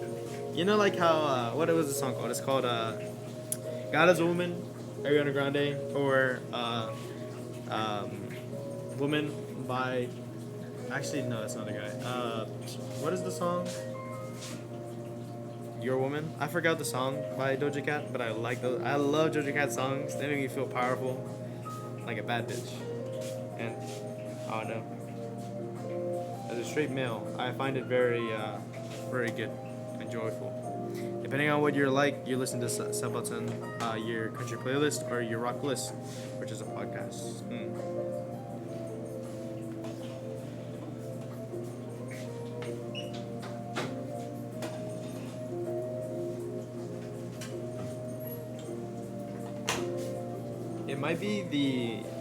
You know, like how what was the song called? It's called God Is a Woman, Ariana Grande, or Woman by, actually no, that's not the guy. What is the song? Your Woman. I forgot the song by Doja Cat, but I like those. I love Doja Cat songs. They make me feel powerful, like a bad bitch. And oh no, as a straight male, I find it very, very good and joyful. Depending on what you're like, you listen to Subaltern, your country playlist or your rock list, which is a podcast. It might be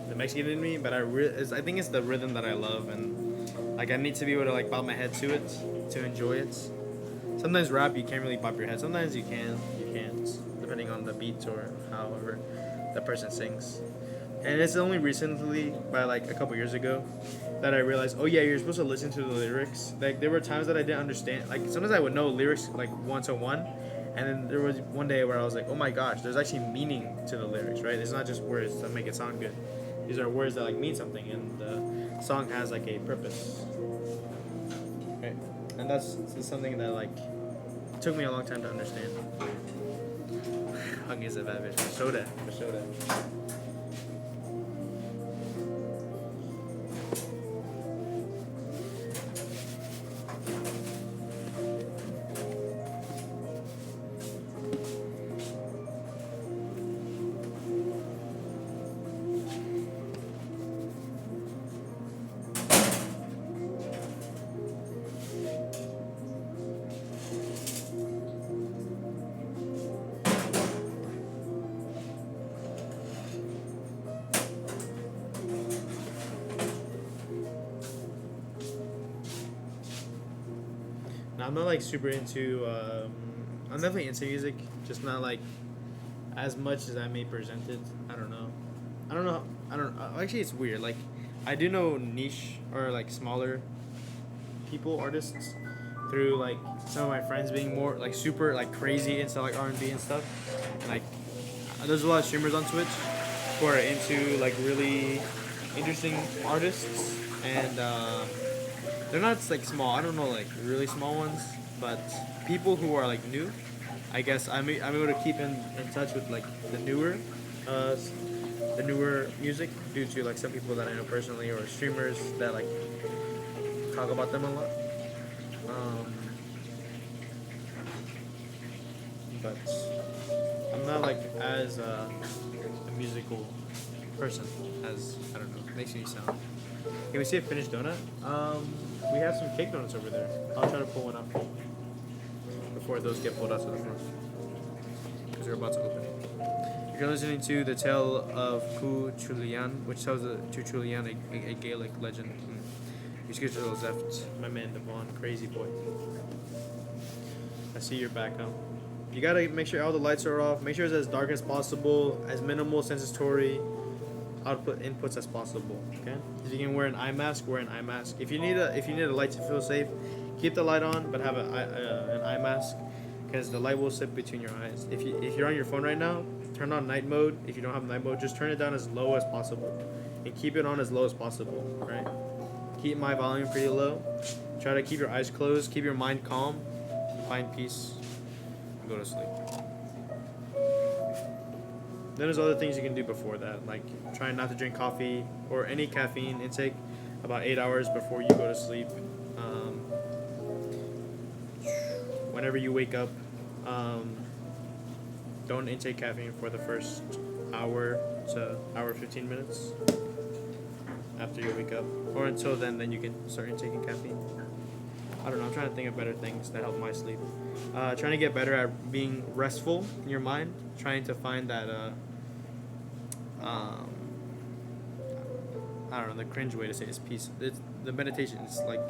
the Mexican in me, but I think it's the rhythm that I love, and like I need to be able to like bob my head to it to enjoy it. Sometimes rap you can't really bob your head. Sometimes you can't, depending on the beat or however the person sings. And it's only recently, by like a couple years ago, that I realized, oh yeah, you're supposed to listen to the lyrics. Like there were times that I didn't understand. Like sometimes I would know lyrics like 1-to-1. And then there was one day where I was like, oh my gosh, there's actually meaning to the lyrics, right? It's not just words that make it sound good. These are words that like mean something, and the song has like a purpose. Okay, and that's something that like took me a long time to understand. Hung is a bad bitch. For sure. I'm not like super into. I'm definitely into music, just not like as much as I may present it. I don't know. I don't know. I don't. Actually, it's weird. Like, I do know niche or like smaller people, artists, through like some of my friends being more like super like crazy into like R&B and stuff. Like, there's a lot of streamers on Twitch who are into like really interesting artists, and they're not like small. I don't know like really small ones, but people who are like new. I guess I'm able to keep in touch with like the newer, uh, the newer music due to like some people that I know personally or streamers that like talk about them a lot. Um, but I'm not like as a musical person as I don't know. Makes me sound. Can we see a finished donut? We have some cake donuts over there. I'll try to pull one up before those get pulled out to the front because we're about to open it. You're listening to The Tale of Ku Chulian, which tells to Chulian, a Gaelic legend. You skip to those left, my man Devon, crazy boy. I see you're back, huh? You gotta make sure all the lights are off. Make sure it's as dark as possible, as minimal sensory output inputs as possible. Okay. If you can wear an eye mask, wear an eye mask. If you need a light to feel safe, keep the light on, but have an eye mask, because the light will slip between your eyes. If you're on your phone right now, turn on night mode. If you don't have night mode, just turn it down as low as possible, and keep it on as low as possible. Right. Keep my volume pretty low. Try to keep your eyes closed. Keep your mind calm. Find peace. And go to sleep. Then there's other things you can do before that, like trying not to drink coffee or any caffeine intake about 8 hours before you go to sleep. Whenever you wake up, don't intake caffeine for the first hour to hour 15 minutes after you wake up, or until then you can start intaking caffeine. I don't know, I'm trying to think of better things that help my sleep. Trying to get better at being restful in your mind, trying to find that I don't know, the cringe way to say it is peace. It's the meditation. It's like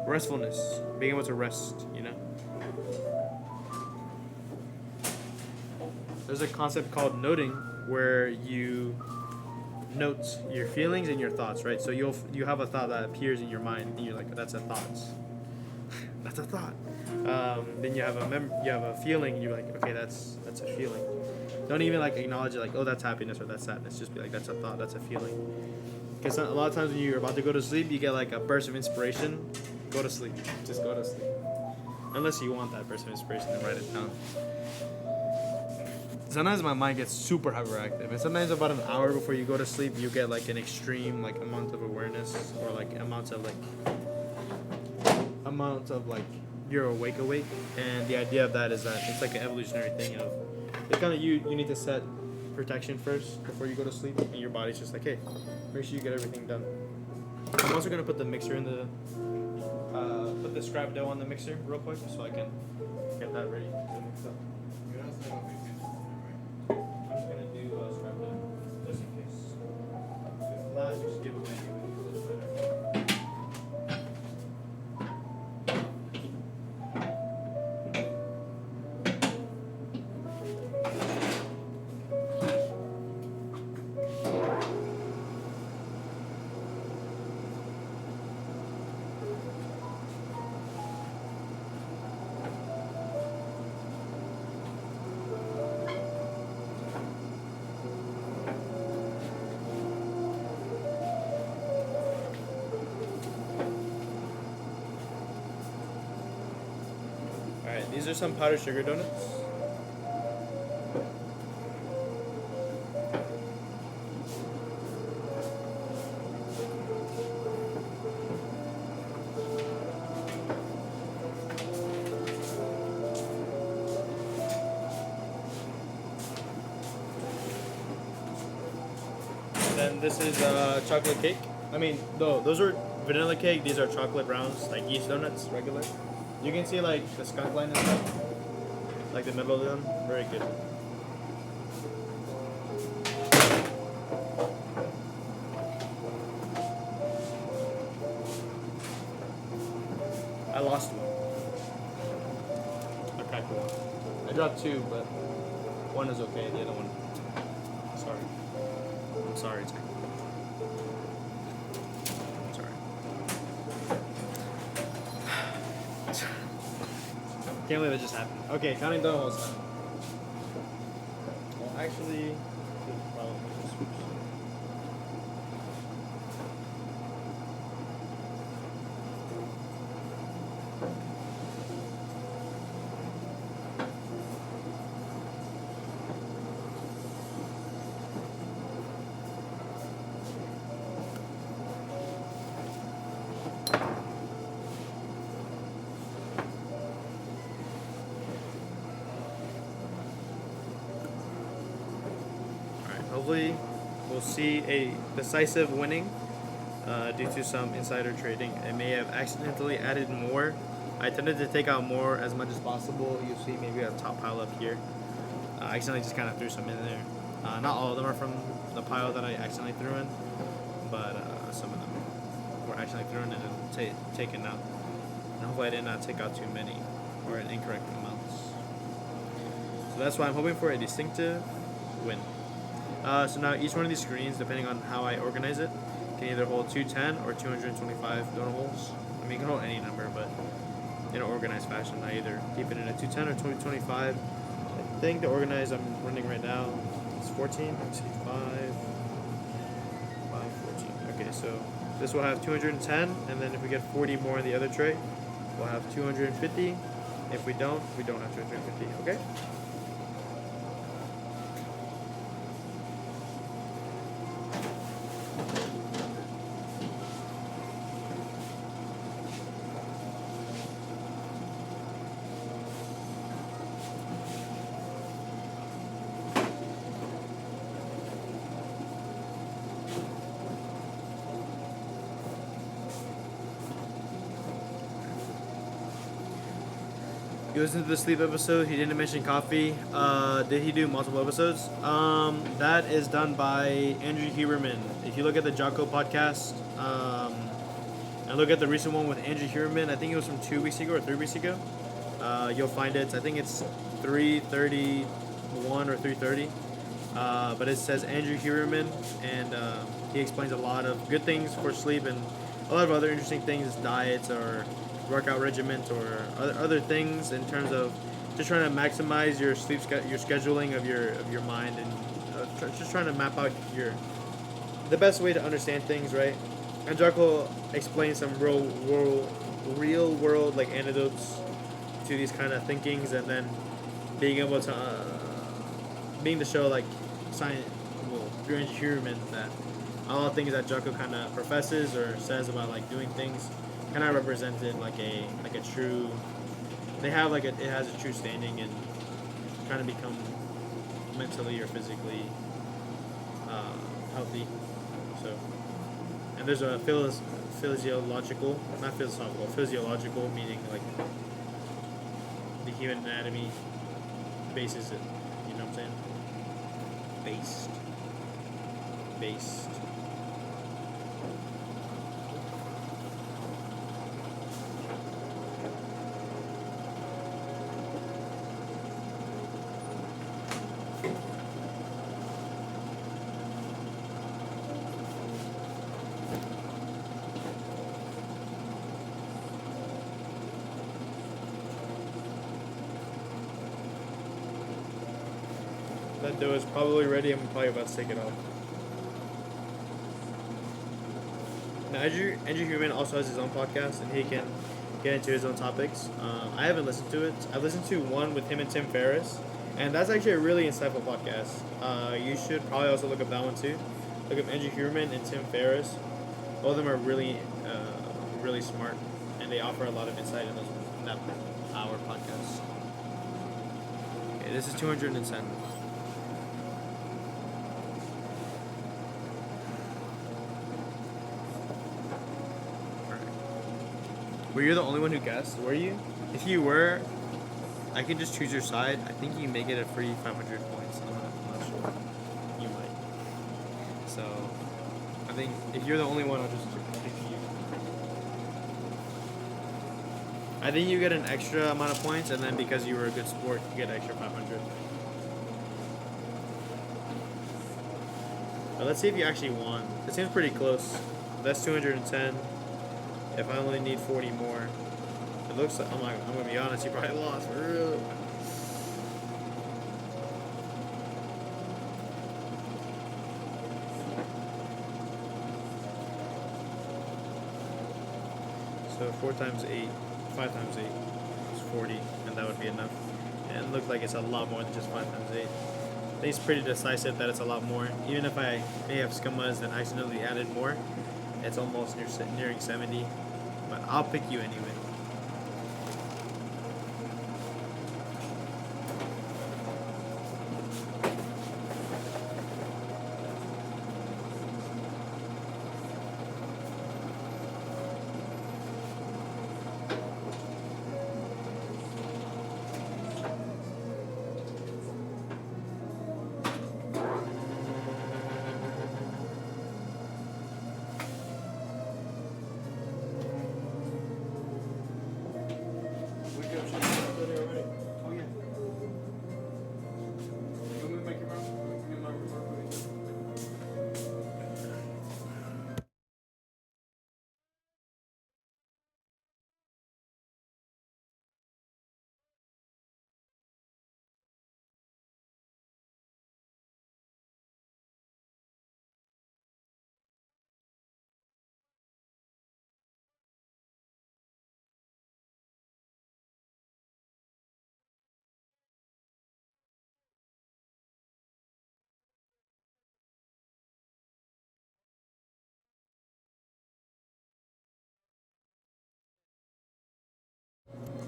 restfulness, being able to rest. You know. There's a concept called noting where you note your feelings and your thoughts, right? So you have a thought that appears in your mind, and you're like, that's a thought. That's a thought. Then you have a feeling, and you're like, okay, that's a feeling. Don't even like acknowledge it, like, oh, that's happiness or that's sadness. Just be like, that's a thought, that's a feeling. Because a lot of times when you're about to go to sleep, you get like a burst of inspiration. Go to sleep. Just go to sleep. Unless you want that burst of inspiration, then write it down. Sometimes my mind gets super hyperactive, and sometimes about an hour before you go to sleep, you get like an extreme like amount of awareness, or like amount of you're awake, and the idea of that is that it's like an evolutionary thing of it's kind of you need to set protection first before you go to sleep, and your body's just like, hey, make sure you get everything done. I'm also gonna put the mixer in the put the scrap dough on the mixer real quick so I can get that ready to mix up. I'm just gonna do scrap dough just in case. If not, just give away. These are some powdered sugar donuts. And then this is chocolate cake. I mean, no, those are vanilla cake. These are chocolate browns, like yeast donuts, regular. You can see like the skunk line and stuff, like the middle of them. Very good. I lost one. one. I dropped two, but one is okay. The other one, sorry. I'm sorry, Jack. I'm sorry. Can't believe it just happened. Okay, counting down holes now. Well, actually, probably swoops. Hopefully, we'll see a decisive winning due to some insider trading. I may have accidentally added more. I tended to take out more as much as possible. You'll see maybe a top pile up here. I accidentally just kind of threw some in there. Not all of them are from the pile that I accidentally threw in, but some of them were accidentally thrown in and taken out. And hopefully I did not take out too many or an incorrect amounts. So that's why I'm hoping for a distinctive win. So now each one of these screens, depending on how I organize it, can either hold 210 or 225 donut holes. I mean, you can hold any number, but in an organized fashion, I either keep it in a 210 or 225. I think the organized I'm running right now is 14. Let's see, 5, 14. Okay, so this will have 210, and then if we get 40 more in the other tray, we'll have 250. If we don't have 250, okay? You listened to the sleep episode. He didn't mention coffee. Did he do multiple episodes? That is done by Andrew Huberman. If you look at the Jocko podcast, and look at the recent one with Andrew Huberman, I think it was from 2 weeks ago or 3 weeks ago. You'll find it. I think it's 331 or 330. But it says Andrew Huberman, and he explains a lot of good things for sleep and a lot of other interesting things, diets or workout regimens or other things in terms of just trying to maximize your sleep your scheduling of your mind, and just trying to map out the best way to understand things, right? And Jocko explains some real world like antidotes to these kind of thinkings, and then being able to being to show like science, through environment, that all the things that Jocko kind of professes or says about like doing things kind of represented like a true. They have it has a true standing in trying to become mentally or physically healthy. So, and there's a physiological, not philosophical, physiological, meaning like the human anatomy bases it. You know what I'm saying? Based. That dough is probably ready. I'm probably about to take it off. Now, Andrew Huberman also has his own podcast, and he can get into his own topics. I haven't listened to it. I've listened to one with him and Tim Ferriss, and that's actually a really insightful podcast. You should probably also look up that one too. Look up Andrew Huberman and Tim Ferriss. Both of them are really smart, and they offer a lot of insight in that hour podcast. Okay, this is 210. Were you the only one who guessed? Were you? If you were, I can just choose your side. I think you make it a free 500 points. I'm not sure. You might. So, I think if you're the only one, I'll just pick you. I think you get an extra amount of points, and then because you were a good sport, you get extra 500. But let's see if you actually won. It seems pretty close. That's 210. If I only need 40 more, it looks like, I'm gonna be honest, you probably lost for real. So 4 times 8, 5 times 8 is 40, and that would be enough. And it looked like it's a lot more than just 5 times 8. I think it's pretty decisive that it's a lot more. Even if I may have scummas and accidentally added more, it's almost nearing 70. But I'll pick you anyway.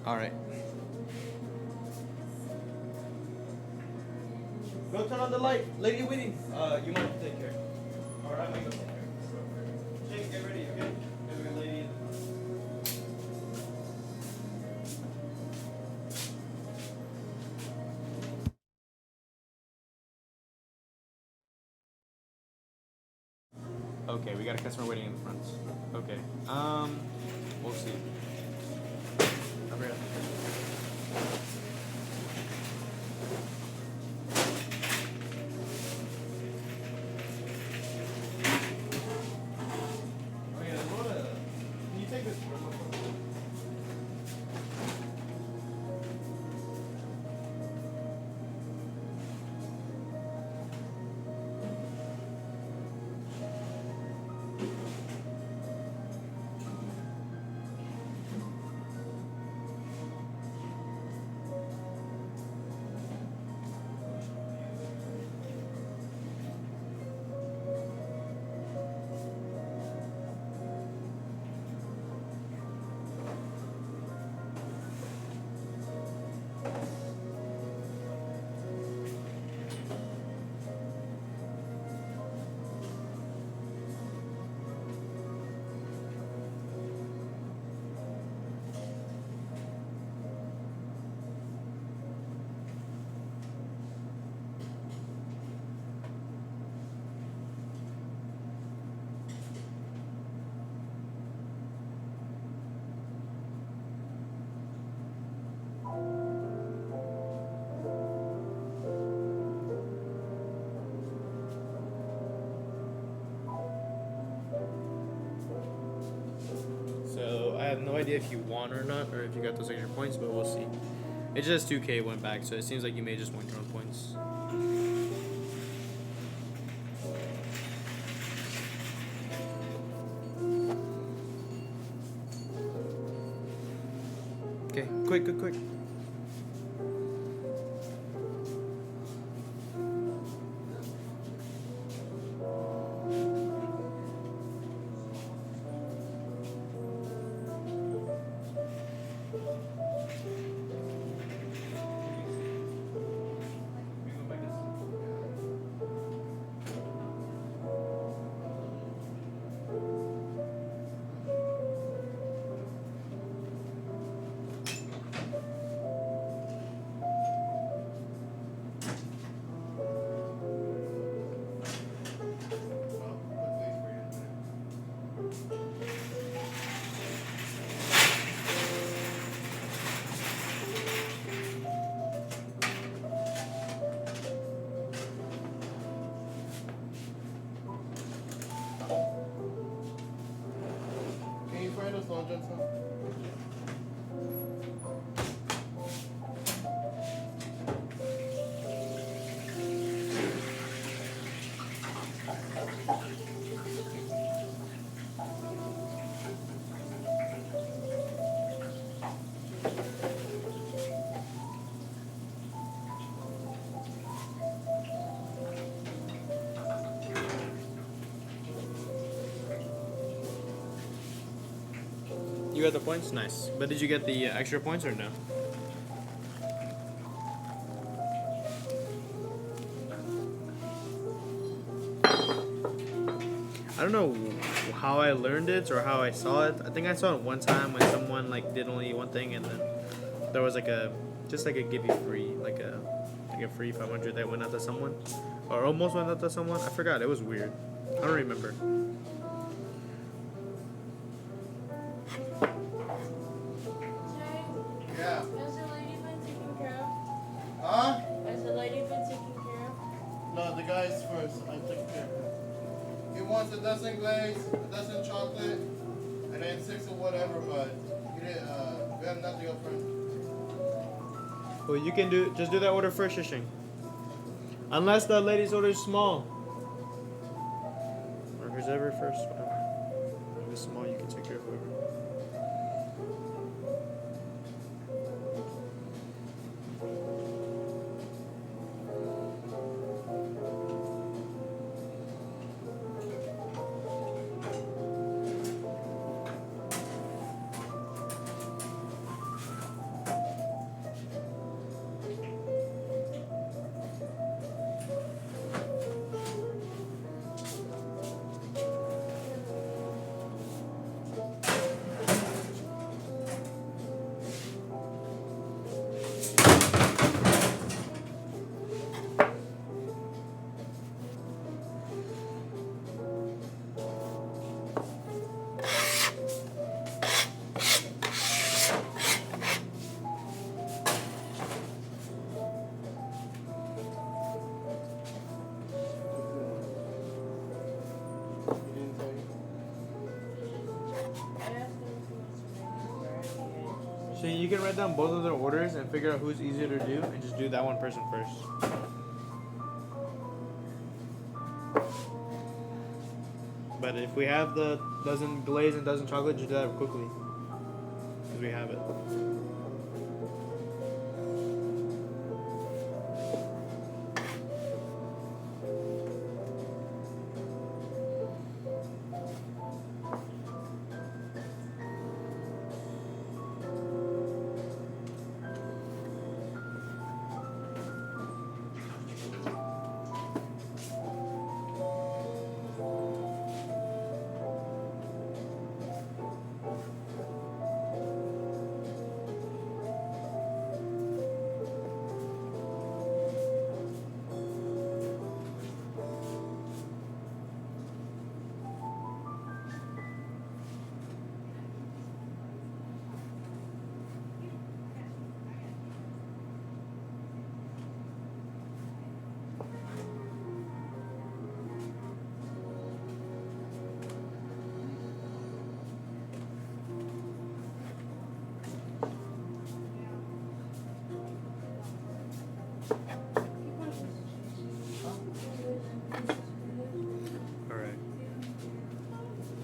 All right. Go turn on the light. Lady waiting. You might take care. All right, I might go take care. Jake, get ready, okay? Get ready, lady. Okay, we got a customer waiting in the front. Okay. We'll see. Over here. I have no idea if you won or not, or if you got those extra points, but we'll see. It just 2K went back, so it seems like you may just want your own points. Okay, quick. You got the points? Nice. But did you get the extra points or no? I don't know how I learned it or how I saw it. I think I saw it one time when someone like did only one thing, and then there was like a just like a give you free like a free 500 that went out to someone, or almost went out to someone. I forgot. It was weird. I don't remember. Yeah. Has the lady been taken care of? Huh? Has the lady been taken care of? No, the guy's first. I took care of him. He wants a dozen glaze, a dozen chocolate, and then 6 or whatever, but he didn't, we have nothing up front. Well, you can just do that order first, Shishing. Unless the lady's order is small. Or if it's ever first, whatever. If it's small, you can take care of whoever. He didn't tell you? I asked him if he wants to make it for So you can write down both of their orders and figure out who's easier to do, and just do that one person first. But if we have the dozen glaze and dozen chocolate, just do that quickly, because we have it.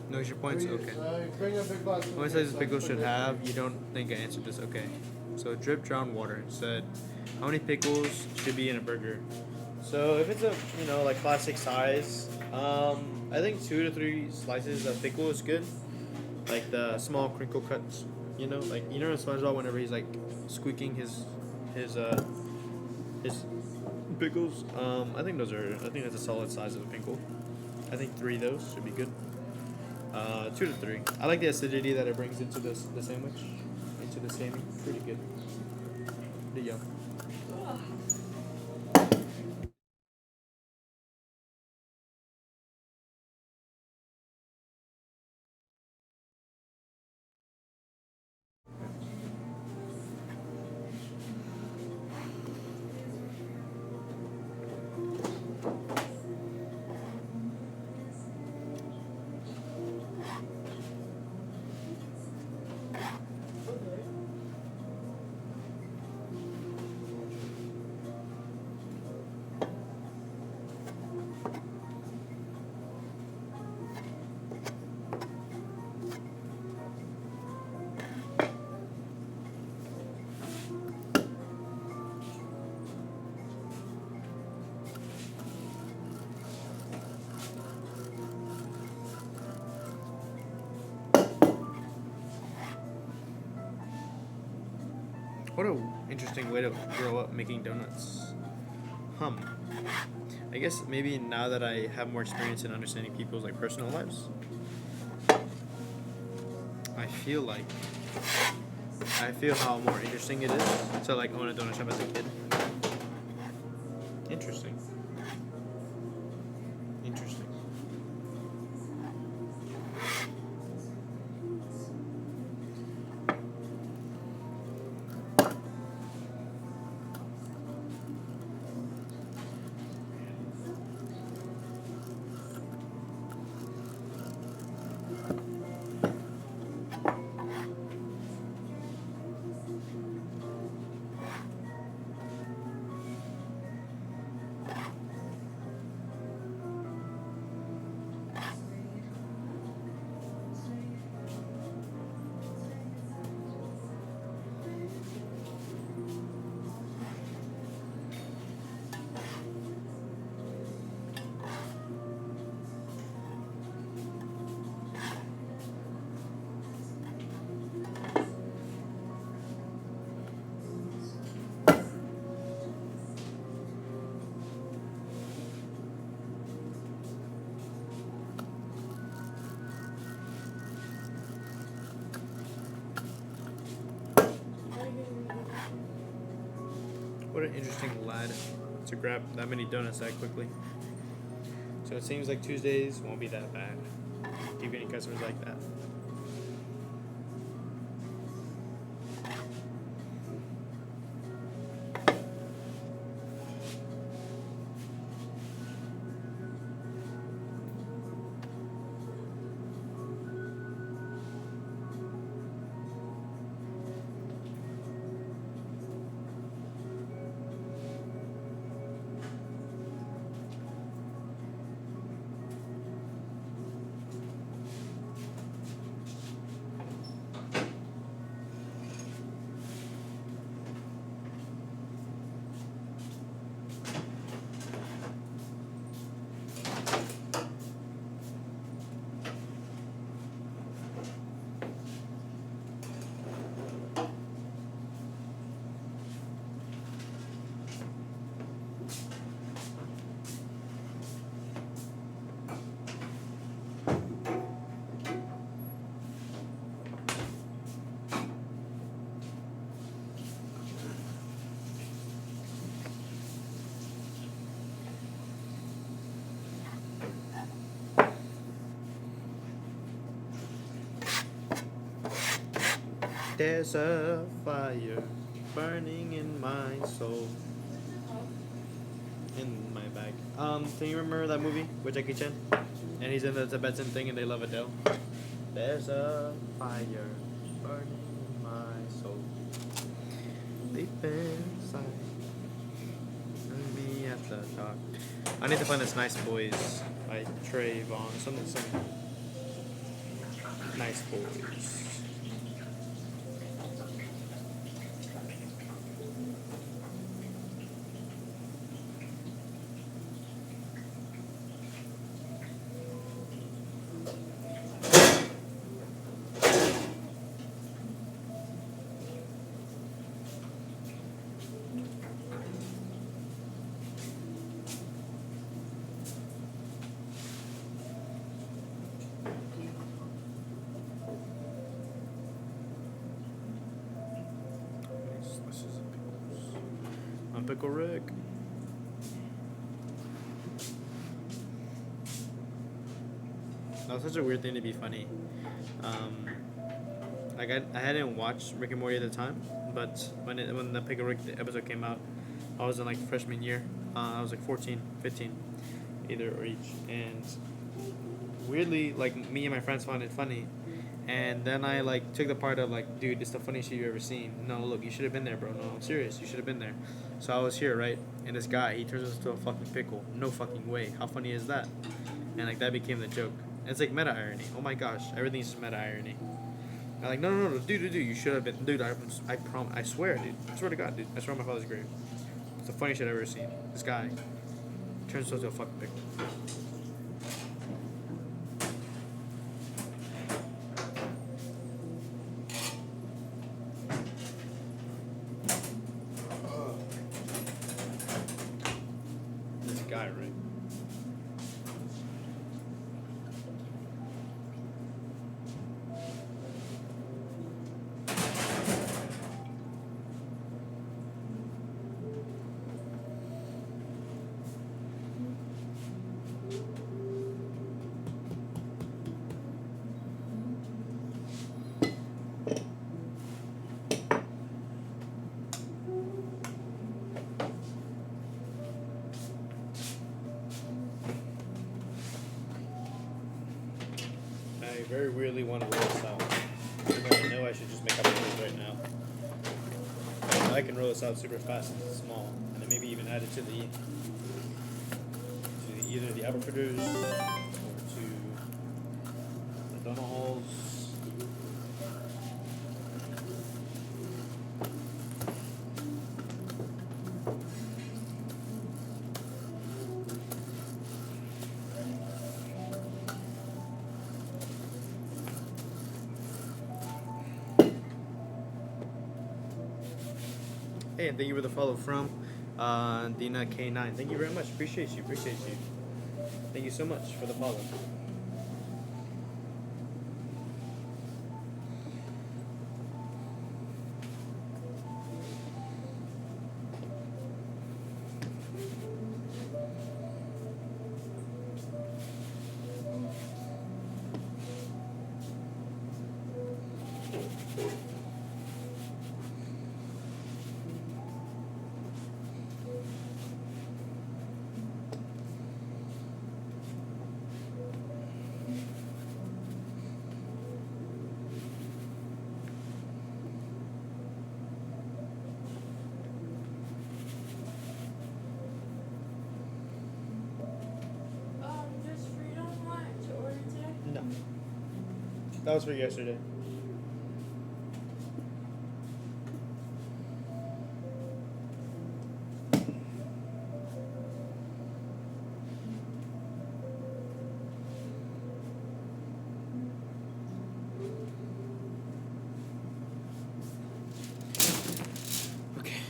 No, your points? Okay. Bring a big box. How many sizes pickles should have? You don't think I answered this? Okay. So drip drown water said, how many pickles should be in a burger? So if it's a like classic size, I think 2 to 3 slices of pickle is good. Like the small crinkle cuts, like in SpongeBob whenever he's like squeaking his pickles. I think that's a solid size of a pickle. I think 3 of those should be good. 2 to 3. I like the acidity that it brings into the sandwich, into the sammy. Pretty good. Pretty yum. What a interesting way to grow up making donuts. I guess maybe now that I have more experience in understanding people's like personal lives, I feel how more interesting it is to like own a donut shop as a kid. Interesting. What an interesting lad to grab that many donuts that quickly. So it seems like Tuesdays won't be that bad. Keep getting customers like that. There's a fire burning in my soul. In my bag. Can you remember that movie with Jackie Chan? And he's in the Tibetan thing and they love Adele. There's a fire burning in my soul. Deep inside. Me at the dark. I need to find this Nice Boys by Trayvon. Some Nice Boys. Pickle Rick. That was such a weird thing to be funny. Like I hadn't watched Rick and Morty at the time, but when the Pickle Rick episode came out, I was in like freshman year. I was like 14, 15, either or each, and weirdly, like me and my friends found it funny. And then I like took the part of like, dude, it's the funniest shit you've ever seen. No, look, you should have been there, bro. No, I'm serious. You should have been there. So I was here, right? And this guy, he turns into a fucking pickle. No fucking way. How funny is that? And like that became the joke. And it's like meta irony. Oh my gosh, everything's just meta irony. I'm like, no, dude, you should have been, dude. I swear, dude. I swear to God, dude. I swear on my father's grave. It's the funniest shit I've ever seen. This guy turns into a fucking pickle. very weirdly want to roll this out. Even though I know I should just make up rules right now. But I can roll this out super fast and small, and then maybe even add it to either the abracadabras or to the donut holes. Hey, and thank you for the follow from Dina K9. Thank you very much. Appreciate you. Thank you so much for the follow. Does Freedom want to order today? No. That was for yesterday. Okay.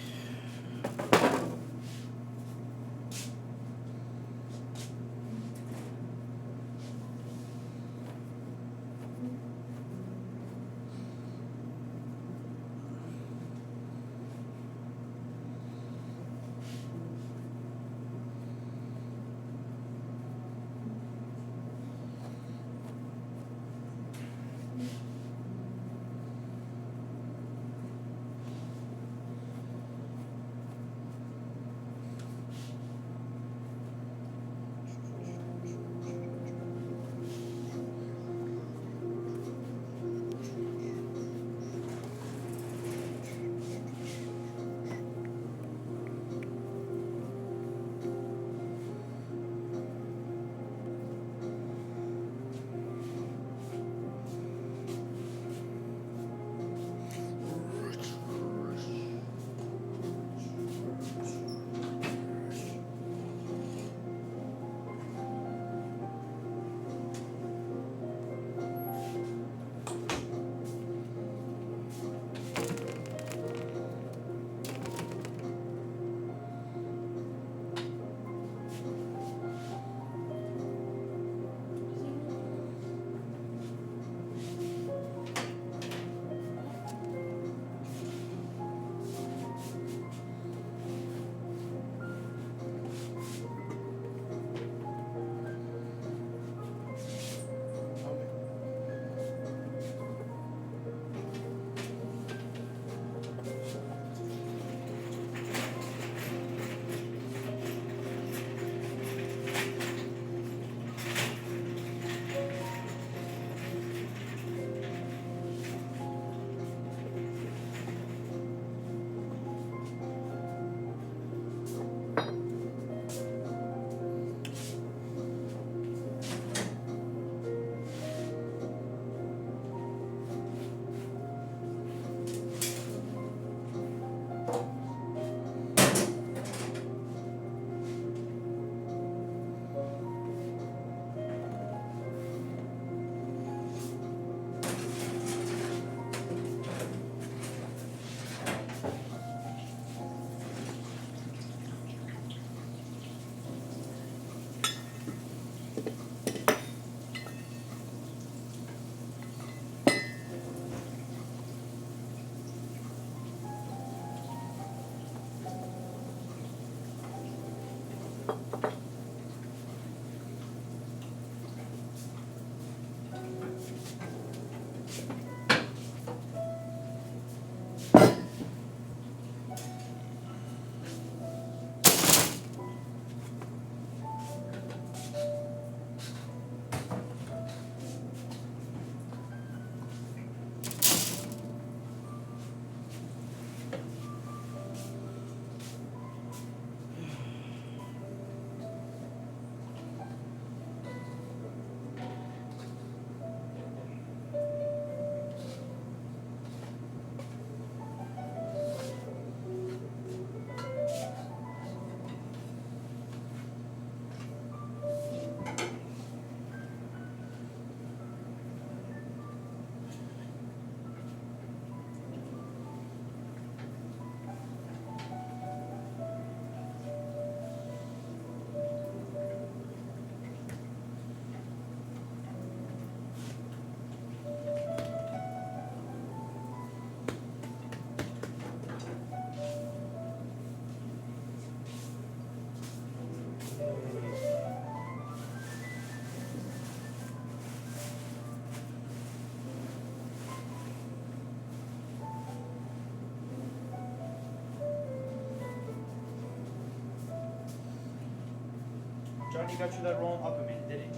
Johnny got you that roll in Aquaman, didn't he?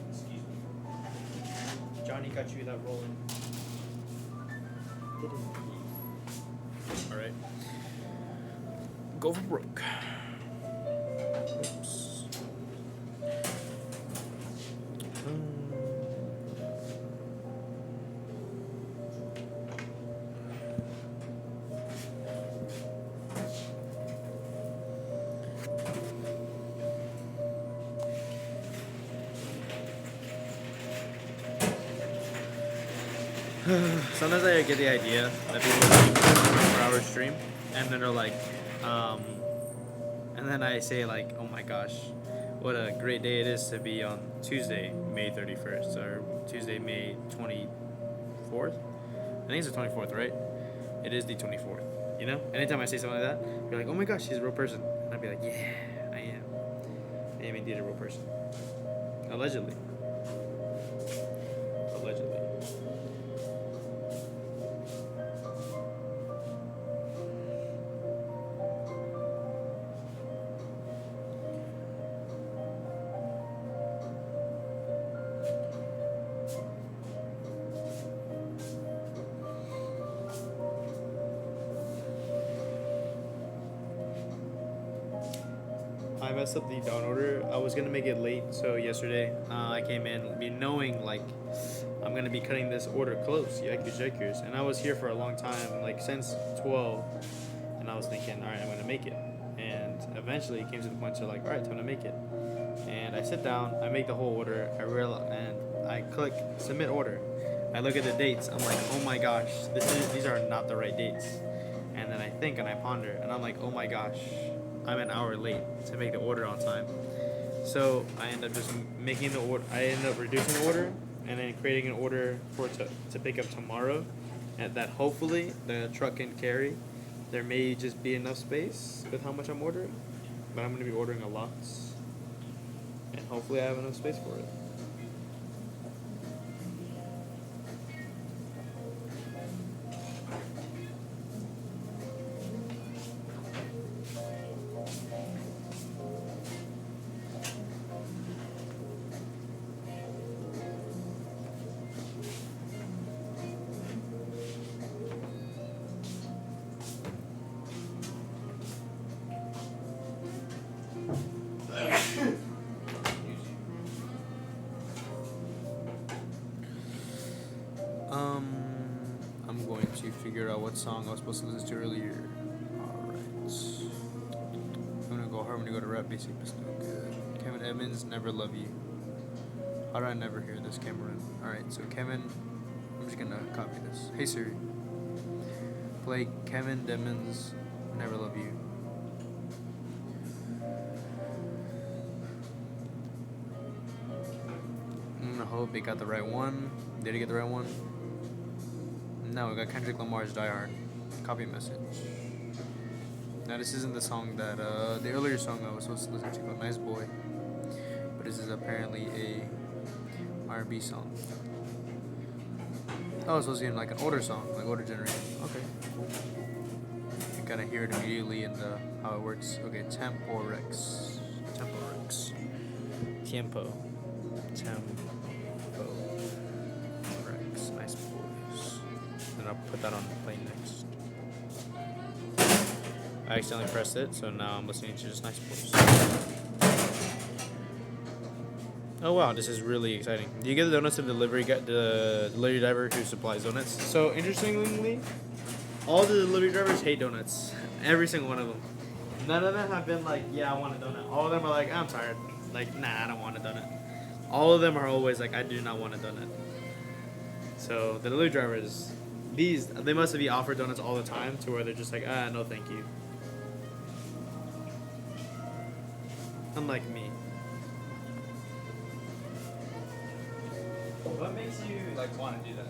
Excuse me. Johnny got you that roll in. Didn't he? Alright. Go for broke. Oops. Sometimes I get the idea that people like 24-hour stream, and then they're like, and then I say like, oh my gosh, what a great day it is to be on Tuesday, May 31st, or Tuesday, May 24th. I think it's the 24th, right? It is the 24th. You know, anytime I say something like that, you're like, oh my gosh, she's a real person, and I'd be like, yeah, I am. I am indeed a real person. Allegedly. Allegedly. I messed up the down order. I was gonna make it late, so yesterday I came in knowing like I'm gonna be cutting this order close, yakers, and I was here for a long time, like since 12, and I was thinking, all right, I'm gonna make it, and eventually it came to the point to like, all right, time to make it, and I sit down, I make the whole order, I realize, and I click submit order. I look at the dates, I'm like, oh my gosh, these are not the right dates, and then I think and I ponder, and I'm like, oh my gosh, I'm an hour late to make the order on time. So I end up just making the order. I end up reducing the order and then creating an order for to pick up tomorrow, and that hopefully the truck can carry. There may just be enough space with how much I'm ordering, but I'm going to be ordering a lot, and hopefully I have enough space for it. I'm going to figure out what song I was supposed to listen to earlier. Alright. I'm gonna go hard when you go to rap basic, but still good. Kevin Edmonds, Never Love You. How do I never hear this, Cameron? Alright, so Kevin, I'm just gonna copy this. Hey Siri, play Kevin Edmonds, Never Love You. I hope they got the right one. Did he get the right one? No, we got Kendrick Lamar's Die Hard. Copy message. Now this isn't the song that, the earlier song I was supposed to listen to called Nice Boy. But this is apparently a R&B song. Oh, it's supposed to be like an older song, like older generation. Okay, cool. You gotta hear it immediately in the, how it works. Okay, Tempo Rex. Tiempo. Rex. Nice boys. And I'll put that on the play next. I accidentally pressed it, so now I'm listening to just Nice Boys. Oh wow, this is really exciting. Do you get the donuts of the delivery driver who supplies donuts? So interestingly, all the delivery drivers hate donuts. Every single one of them. None of them have been like, yeah, I want a donut. All of them are like, I'm tired. Like, nah, I don't want a donut. All of them are always like, I do not want a donut. So the delivery drivers, they must be offered donuts all the time to where they're just like, no thank you. Unlike me. What makes you like want to do that?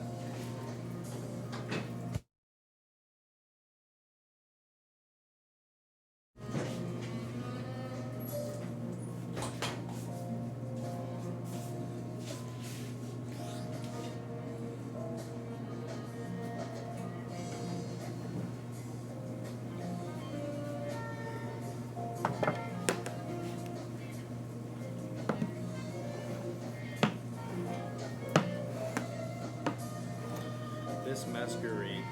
Christmas Masquerade.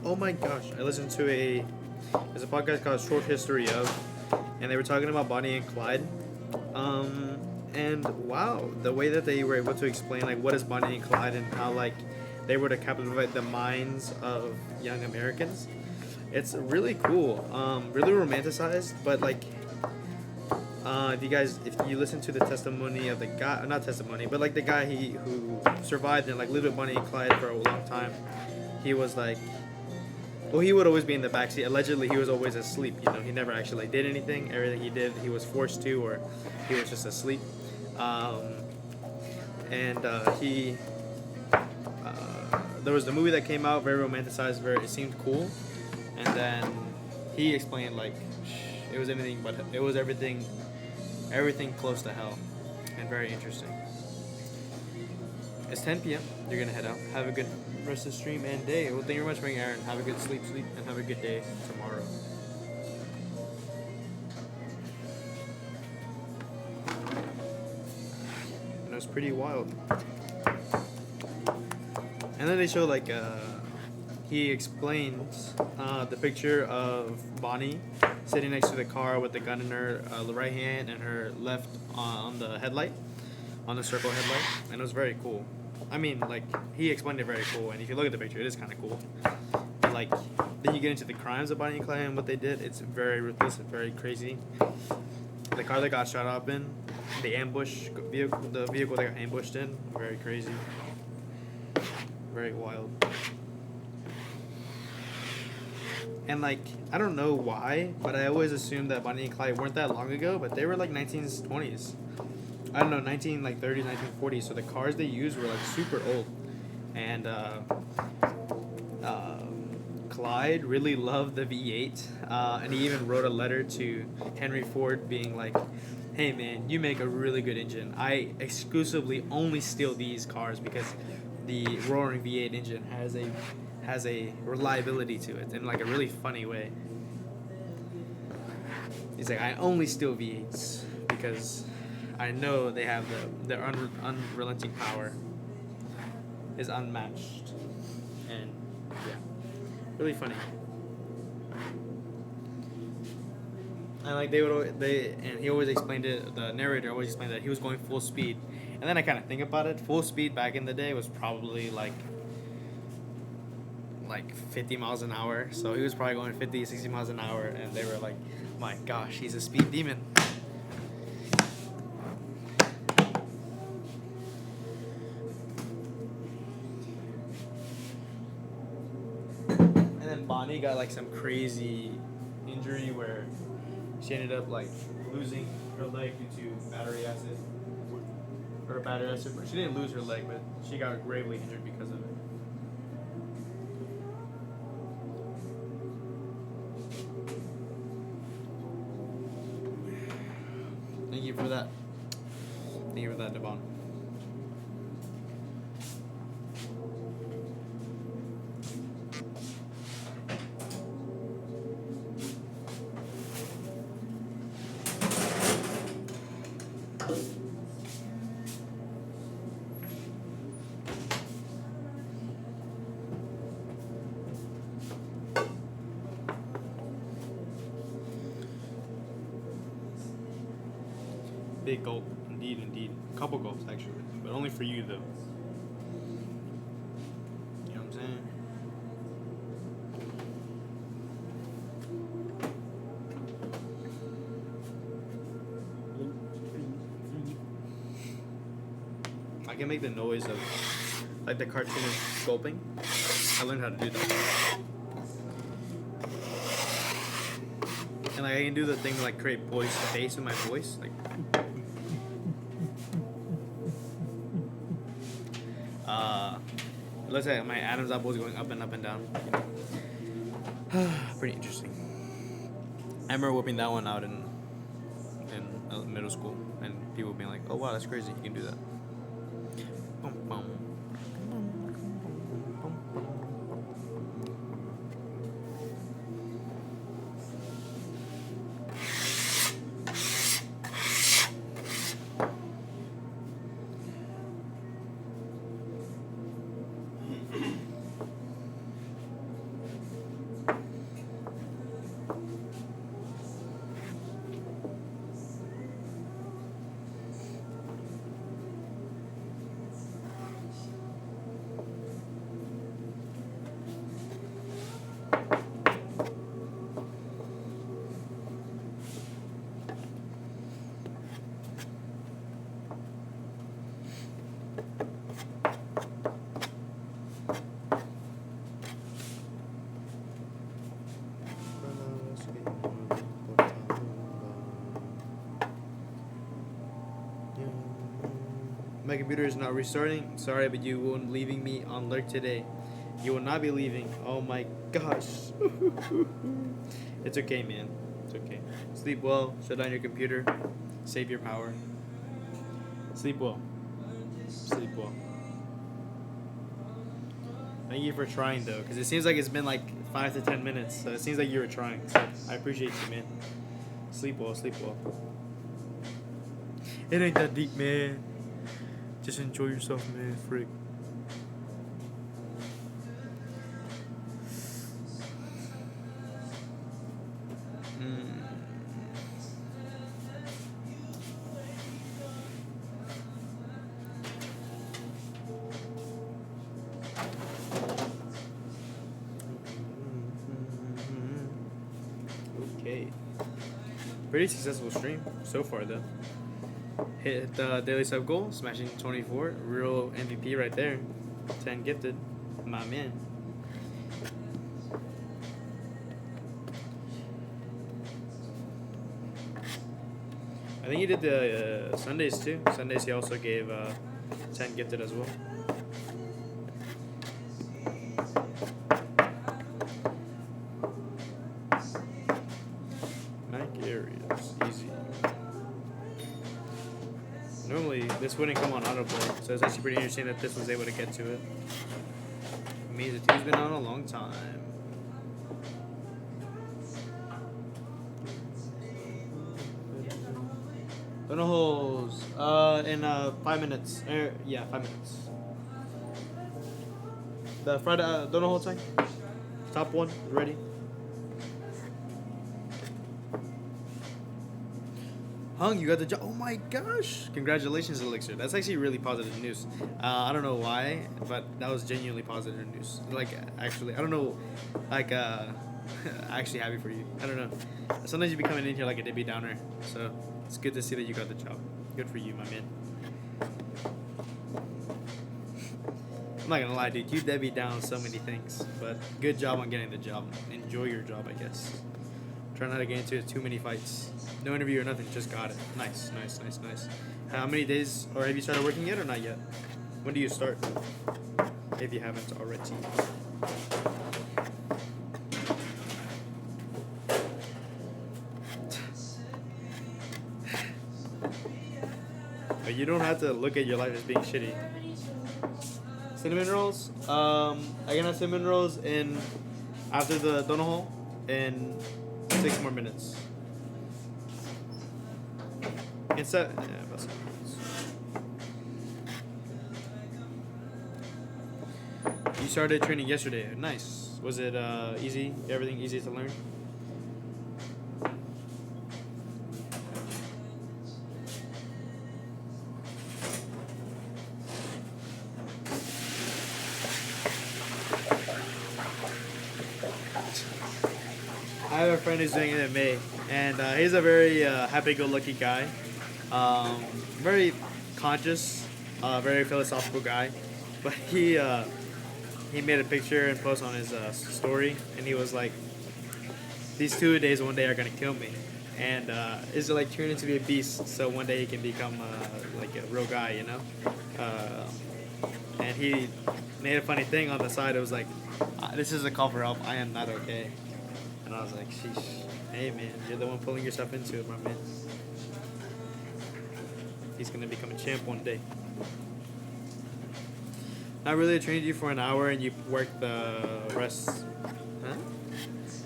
Oh my gosh, I listened to there's a podcast called Short History of, and they were talking about Bonnie and Clyde. And wow, the way that they were able to explain like what is Bonnie and Clyde and how like they were to captivate the minds of young Americans. It's really cool, really romanticized, but like if you listen to the testimony of the guy, not testimony, but like the guy who survived and like lived with Bonnie and Clyde for a long time, he was like, well, he would always be in the backseat. Allegedly, he was always asleep. You know, he never actually did anything. Everything he did, he was forced to, or he was just asleep. There was the movie that came out, very romanticized, it seemed cool, and then he explained like it was everything close to hell, and very interesting. It's 10 p.m. You're gonna head out. Have a good rest of the stream and day. Well, thank you very much for being Aaron. Have a good sleep, and have a good day tomorrow. And it was pretty wild. And then they show like he explains the picture of Bonnie sitting next to the car with the gun in her right hand and her left on the headlight, on the circle headlight, and it was very cool. I mean, like, he explained it very cool, and if you look at the picture, it is kind of cool. And, like, then you get into the crimes of Bonnie and Clyde and what they did. It's very ruthless and very crazy. The car they got shot up in, the vehicle they got ambushed in, very crazy. Very wild. And, like, I don't know why, but I always assumed that Bonnie and Clyde weren't that long ago, but they were, like, 1920s. I don't know, 1930s, 1940s. So the cars they used were like super old, and Clyde really loved the V8, and he even wrote a letter to Henry Ford, being like, "Hey man, you make a really good engine. I exclusively only steal these cars because the roaring V8 engine has a reliability to it in like a really funny way." He's like, "I only steal V8s because I know they have their unrelenting power is unmatched." And yeah, really funny. And like he always explained it. The narrator always explained that he was going full speed. And then I kind of think about it. Full speed back in the day was probably like 50 miles an hour. So he was probably going 50, 60 miles an hour, and they were like, "My gosh, he's a speed demon." then Bonnie got like some crazy injury where she ended up like losing her leg due to battery acid. Or battery acid. She didn't lose her leg, but she got gravely injured because of it. Thank you for that. Thank you for that, Devon. Big gulp, indeed, indeed. Couple gulps actually, but only for you though. You know what I'm saying? I can make the noise of like the cartoonish gulping. I learned how to do that. And like I can do the thing to like create voice bass in my voice, like. It looks like my Adam's apple is going up and up and down. You know? Pretty interesting. I remember whipping that one out in middle school, and people being like, "Oh wow, that's crazy! You can do that." Bum, bum. My computer is not restarting. Sorry, but you won't leaving me on lurk today. You will not be leaving. Oh my gosh. It's okay, man. It's okay. Sleep well. Shut down your computer. Save your power. Sleep well. Sleep well. Thank you for trying though, because it seems like it's been like 5 to 10 minutes. So it seems like you were trying. So I appreciate you, man. Sleep well. Sleep well. It ain't that deep, man. Just enjoy yourself, man. Frick. Okay. Pretty successful stream so far, though. Hit the daily sub goal, smashing 24. Real MVP right there. 10 gifted. My man. I think he did the Sundays too. Sundays he also gave 10 gifted as well. Easy. Normally this wouldn't come on autoplay, so it's actually pretty interesting that this was able to get to it. It means the team's been on a long time. Donut holes in 5 minutes. Yeah, 5 minutes. The fried donut hole time. Top one, ready. Hung, you got the job. Oh my gosh! Congratulations, Elixir. That's actually really positive news. I don't know why, but that was genuinely positive news. Like, actually, I don't know. Like, actually happy for you. I don't know. Sometimes you be coming in here like a Debbie Downer, so it's good to see that you got the job. Good for you, my man. I'm not gonna lie, dude. You Debbie down so many things, but good job on getting the job. Enjoy your job, I guess. Try not to get into too many fights. No interview or nothing, just got it. Nice, nice, nice, nice. How many days, or have you started working yet or not yet? When do you start? If you haven't already. But you don't have to look at your life as being shitty. Cinnamon rolls? I can have cinnamon rolls in after the donut hole in 6 more minutes. Instead, yeah, about 7 minutes. You started training yesterday. Nice. Was it easy? Everything easy to learn? I have a friend who's doing it in May, and he's a very happy-go-lucky guy, very conscious, very philosophical guy. But he made a picture and post on his story, and he was like, "These 2 days one day are gonna kill me," and is like turned into be a beast, so one day he can become like a real guy, you know. And he made a funny thing on the side. It was like, "This is a call for help. I am not okay." And I was like, sheesh. Hey, man, you're the one pulling yourself into it, my man. He's going to become a champ one day. Not really. They trained you for an hour and you worked the rest. Huh?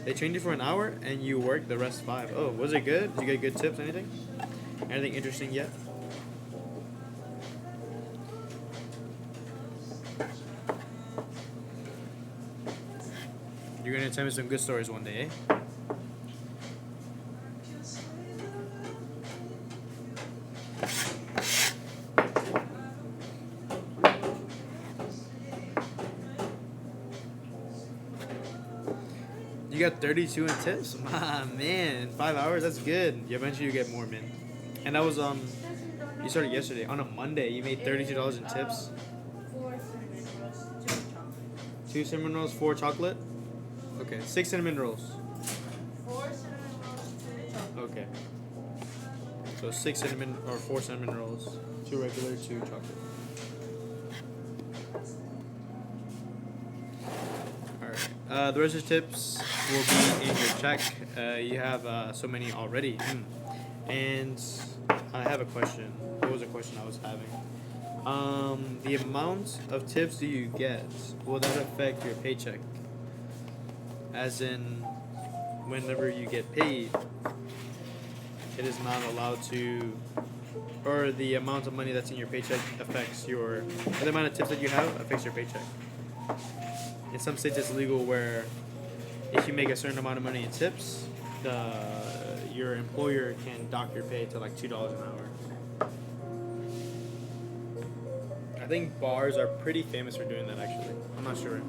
They trained you for an hour and you worked the rest 5. Oh, was it good? Did you get good tips, anything? Anything interesting yet? You're gonna tell me some good stories one day, eh? You got 32 in tips? Ah, man, 5 hours, that's good. Eventually you get more, man. And that was, you started yesterday. On a Monday, you made $32 in tips. 4 cinnamon rolls, 2 chocolate. 2 cinnamon rolls, 4 chocolate. Okay, 6 cinnamon rolls. 4 cinnamon rolls, 2 chocolate. Okay. So 6 cinnamon or 4 cinnamon rolls, 2 regular, 2 chocolate. Alright. The rest of the tips will be in your check. You have so many already. And I have a question. What was the question I was having? The amount of tips do you get, will that affect your paycheck? As in, whenever you get paid, it is not allowed to, or the amount of money that's in your paycheck affects your, the amount of tips that you have affects your paycheck. In some states it's legal where if you make a certain amount of money in tips, your employer can dock your pay to like $2 an hour. I think bars are pretty famous for doing that actually. I'm not sure.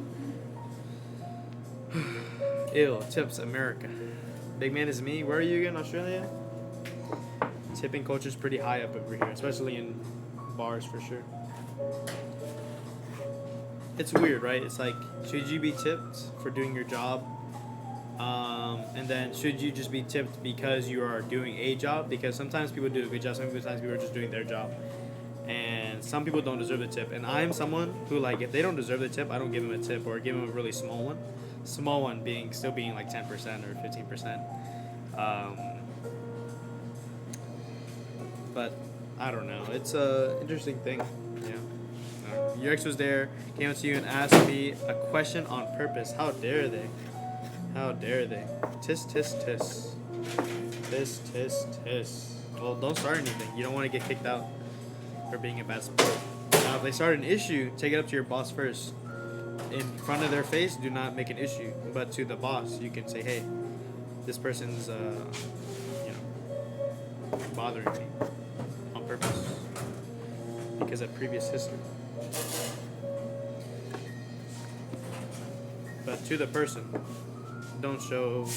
Ew, tips, America. Big man is me. Where are you again? Australia? Tipping culture is pretty high up over here, especially in bars for sure. It's weird, right? It's like, should you be tipped for doing your job? And then should you just be tipped because you are doing a job? Because sometimes people do a good job, sometimes people are just doing their job. And some people don't deserve the tip. And I'm someone who, like, if they don't deserve the tip, I don't give them a tip or give them a really small one. Small one being still being like 10% or 15%. But I don't know. It's a interesting thing. Yeah. Your ex was there, came up to you and asked me a question on purpose. How dare they? How dare they? Tis, tis, tis. Tis, tis, tis. Well, don't start anything. You don't want to get kicked out for being a bad sport. Now, if they start an issue, take it up to your boss first. In front of their face, do not make an issue. But to the boss, you can say, hey, this person's, bothering me on purpose because of previous history. But to the person, don't show,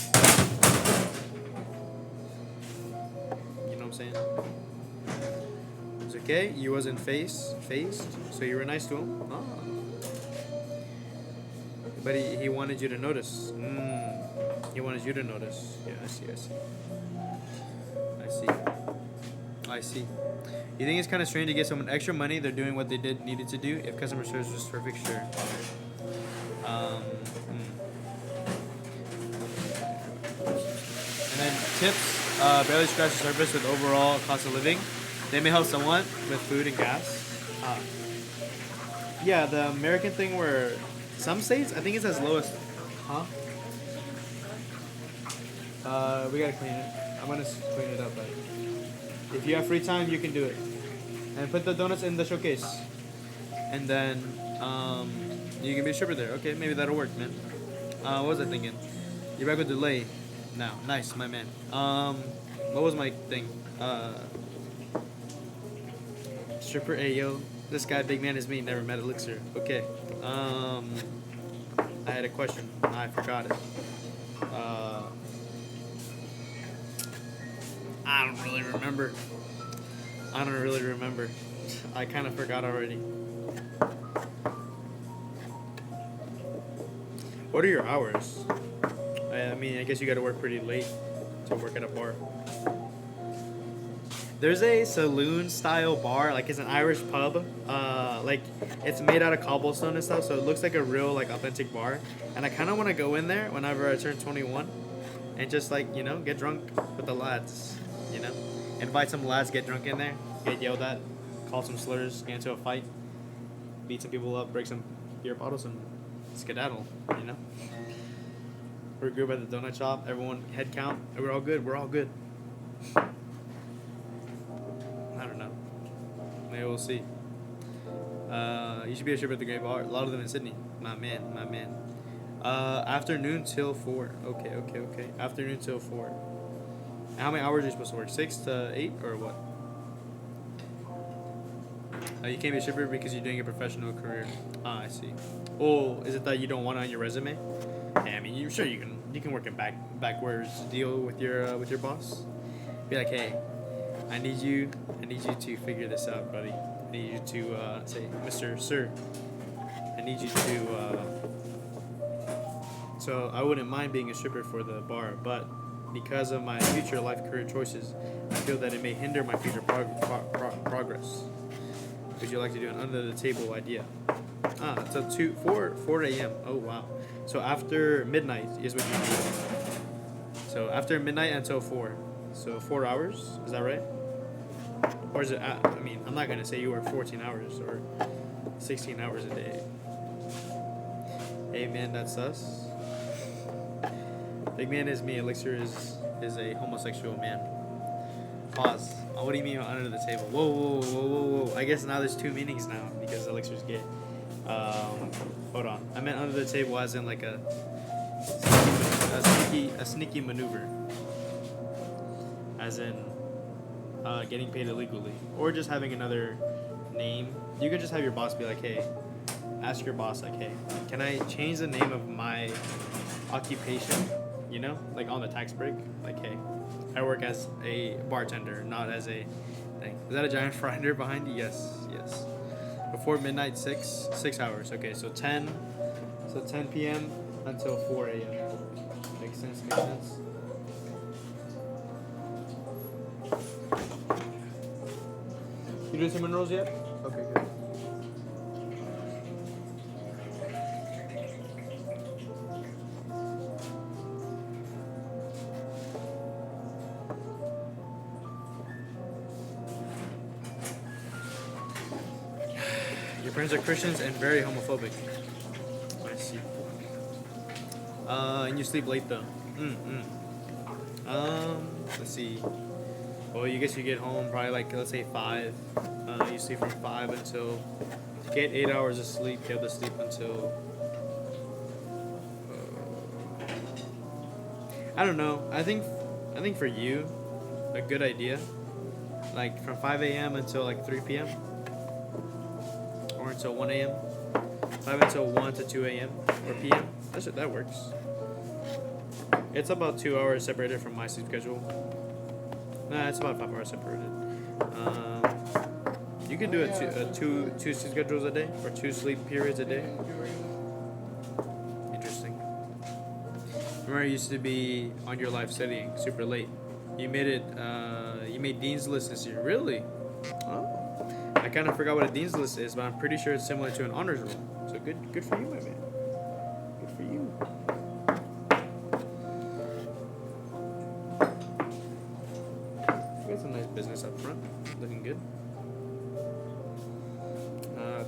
you know what I'm saying? It's okay, you wasn't phased, so you were nice to him. Oh. But he wanted you to notice. He wanted you to notice. Yeah, I see. I see. You think it's kind of strange to give someone extra money? They're doing what they needed to do. If customer service was perfect, sure. And then tips barely scratch the surface with overall cost of living. They may help somewhat with food and gas. Yeah, the American thing where some states, I think it's as low as, we gotta clean it. I'm gonna clean it up, but if you have free time, you can do it. And put the donuts in the showcase. And then, you can be a stripper there. Okay, maybe that'll work, man. What was I thinking? You're back with delay now. Nice, my man. What was my thing? Stripper, ayo. This guy, big man, is me. Never met Elixir. Okay. I had a question. I forgot it. I don't really remember. I kind of forgot already. What are your hours? I mean, I guess you got to work pretty late to work at a bar. There's a saloon style bar, like it's an Irish pub. Like it's made out of cobblestone and stuff, so it looks like a real like authentic bar. And I kind of want to go in there whenever I turn 21, and just like get drunk with the lads. Invite some lads, get drunk in there, get yelled at, call some slurs, get into a fight, beat some people up, break some beer bottles, and skedaddle. We're a group at the donut shop. Everyone head count. We're all good. I don't know. Maybe we'll see. You should be a stripper at the Great Bar. A lot of them in Sydney. My man. Afternoon till 4. Okay. Afternoon till 4. How many hours are you supposed to work? 6 to 8 or what? You can't be a stripper because you're doing a professional career. I see. Oh, is it that you don't want it on your resume? Yeah, I mean, you can work it backwards deal with your boss. Be like, hey, I need you to figure this out, buddy. I need you to say, Mr. Sir, I need you to. So I wouldn't mind being a stripper for the bar, but because of my future life career choices, I feel that it may hinder my future progress. Would you like to do an under the table idea? So 4 a.m. Oh wow. So after midnight is what you do. So after midnight until 4. So 4 hours, is that right? Or is it? I mean, I'm not gonna say you work 14 hours or 16 hours a day. Hey man, that's us. Big man is me. Elixir is a homosexual man. Pause. What do you mean under the table? Whoa. I guess now there's two meanings now because Elixir's gay. Hold on. I meant under the table as in like a sneaky maneuver. As in getting paid illegally. Or just having another name. You could just have your boss be like, hey, ask your boss like, hey, can I change the name of my occupation? Like on the tax break? Like, hey, I work as a bartender, not as a thing. Is that a giant grinder behind you? Yes. Before midnight, 6 hours. Okay, so 10 p.m. until 4 a.m. Makes sense. You doing cinnamon rolls yet? Okay, good. Your parents are Christians and very homophobic. I see. And you sleep late though. Let's see. Well, you guess you get home probably like, let's say 5. You sleep from 5 until, get 8 hours of sleep. You have to sleep until, I don't know. I think for you, a good idea, like from 5 a.m. until like 3 p.m. or until 1 a.m. 5 until 1 to 2 a.m. or p.m. That works. It's about 2 hours separated from my sleep schedule. Nah, it's about 5 hours separated. You can do two sleep schedules a day or 2 sleep periods a day. remember it used to be on your life studying super late. You made it. You made Dean's List this year. Really? Oh. I kind of forgot what a Dean's List is, but I'm pretty sure it's similar to an honors roll. So good for you, my man. Good for you. Got some nice business up front. Looking good.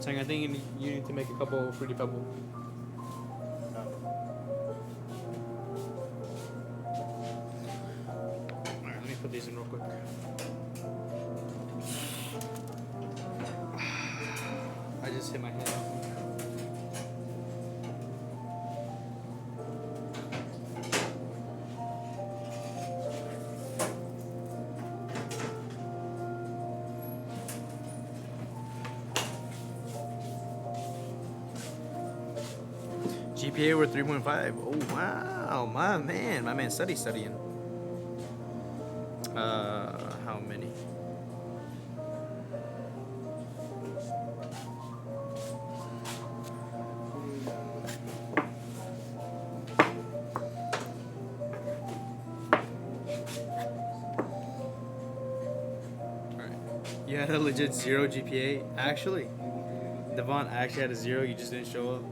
Tang, I think you need to make a couple Fruity Pebble. Alright, let me put these in real quick. I just hit my head. GPA over 3.5. Oh wow, my man studying. How many? Alright. You had a legit 0 GPA? Actually. Devon actually had a 0, you just didn't show up.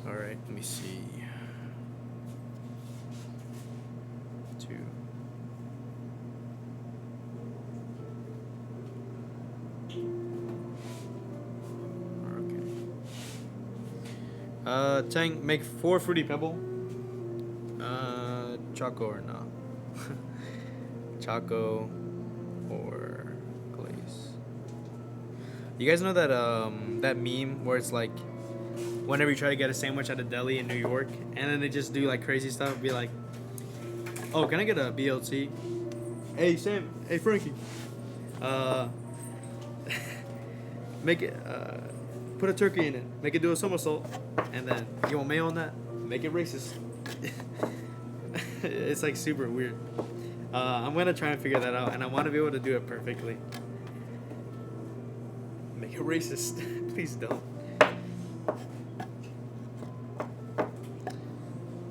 Alright, let me see. 2. Okay. Tang, make 4 Fruity Pebble. Choco or no? Choco or glaze. You guys know that that meme where it's like whenever you try to get a sandwich at a deli in New York and then they just do like crazy stuff, be like, oh, can I get a BLT? Hey Sam, hey Frankie. Make it put a turkey in it, make it do a somersault, and then you want mayo on that? Make it racist. It's like super weird. I'm gonna try and figure that out, and I want to be able to do it perfectly. Make it racist. Please don't.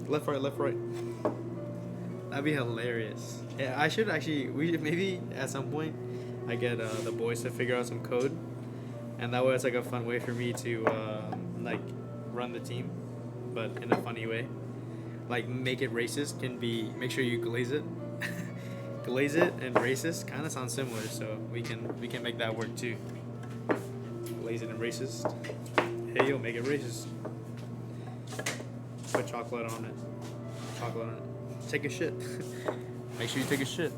Left, right. That'd be hilarious. Yeah, I should actually. Maybe at some point I get the boys to figure out some code, and that way it's like a fun way for me to like run the team, but in a funny way. Like make it racist can be make sure you glaze it. Glaze it and racist kind of sound similar, so we can make that work too. Glaze it and racist. Hey yo, make it racist. Put chocolate on it. Take a shit. Make sure you take a shit.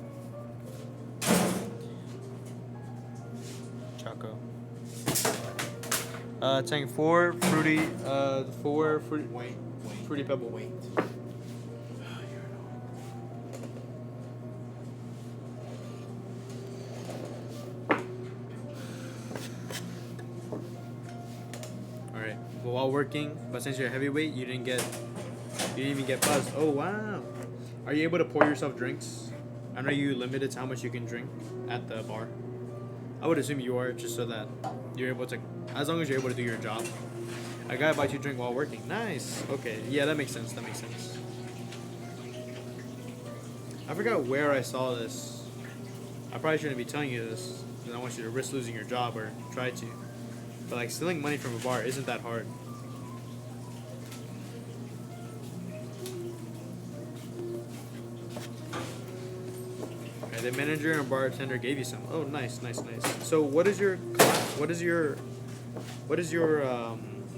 Choco. Tang 4 fruity. 4 fruity. Wait. Fruity Pebble. Wait. Alright. Well, while working, but since you're a heavyweight, you didn't even get buzzed. Oh wow. Are you able to pour yourself drinks? I know you limited to how much you can drink at the bar. I would assume you are, just so that you're able to, as long as you're able to do your job. A guy buys you drink while working. Nice. Okay. Yeah, that makes sense. I forgot where I saw this. I probably shouldn't be telling you this, because I want you to risk losing your job or try to. But like stealing money from a bar isn't that hard. Okay, the manager and bartender gave you some. Oh, nice. So what is your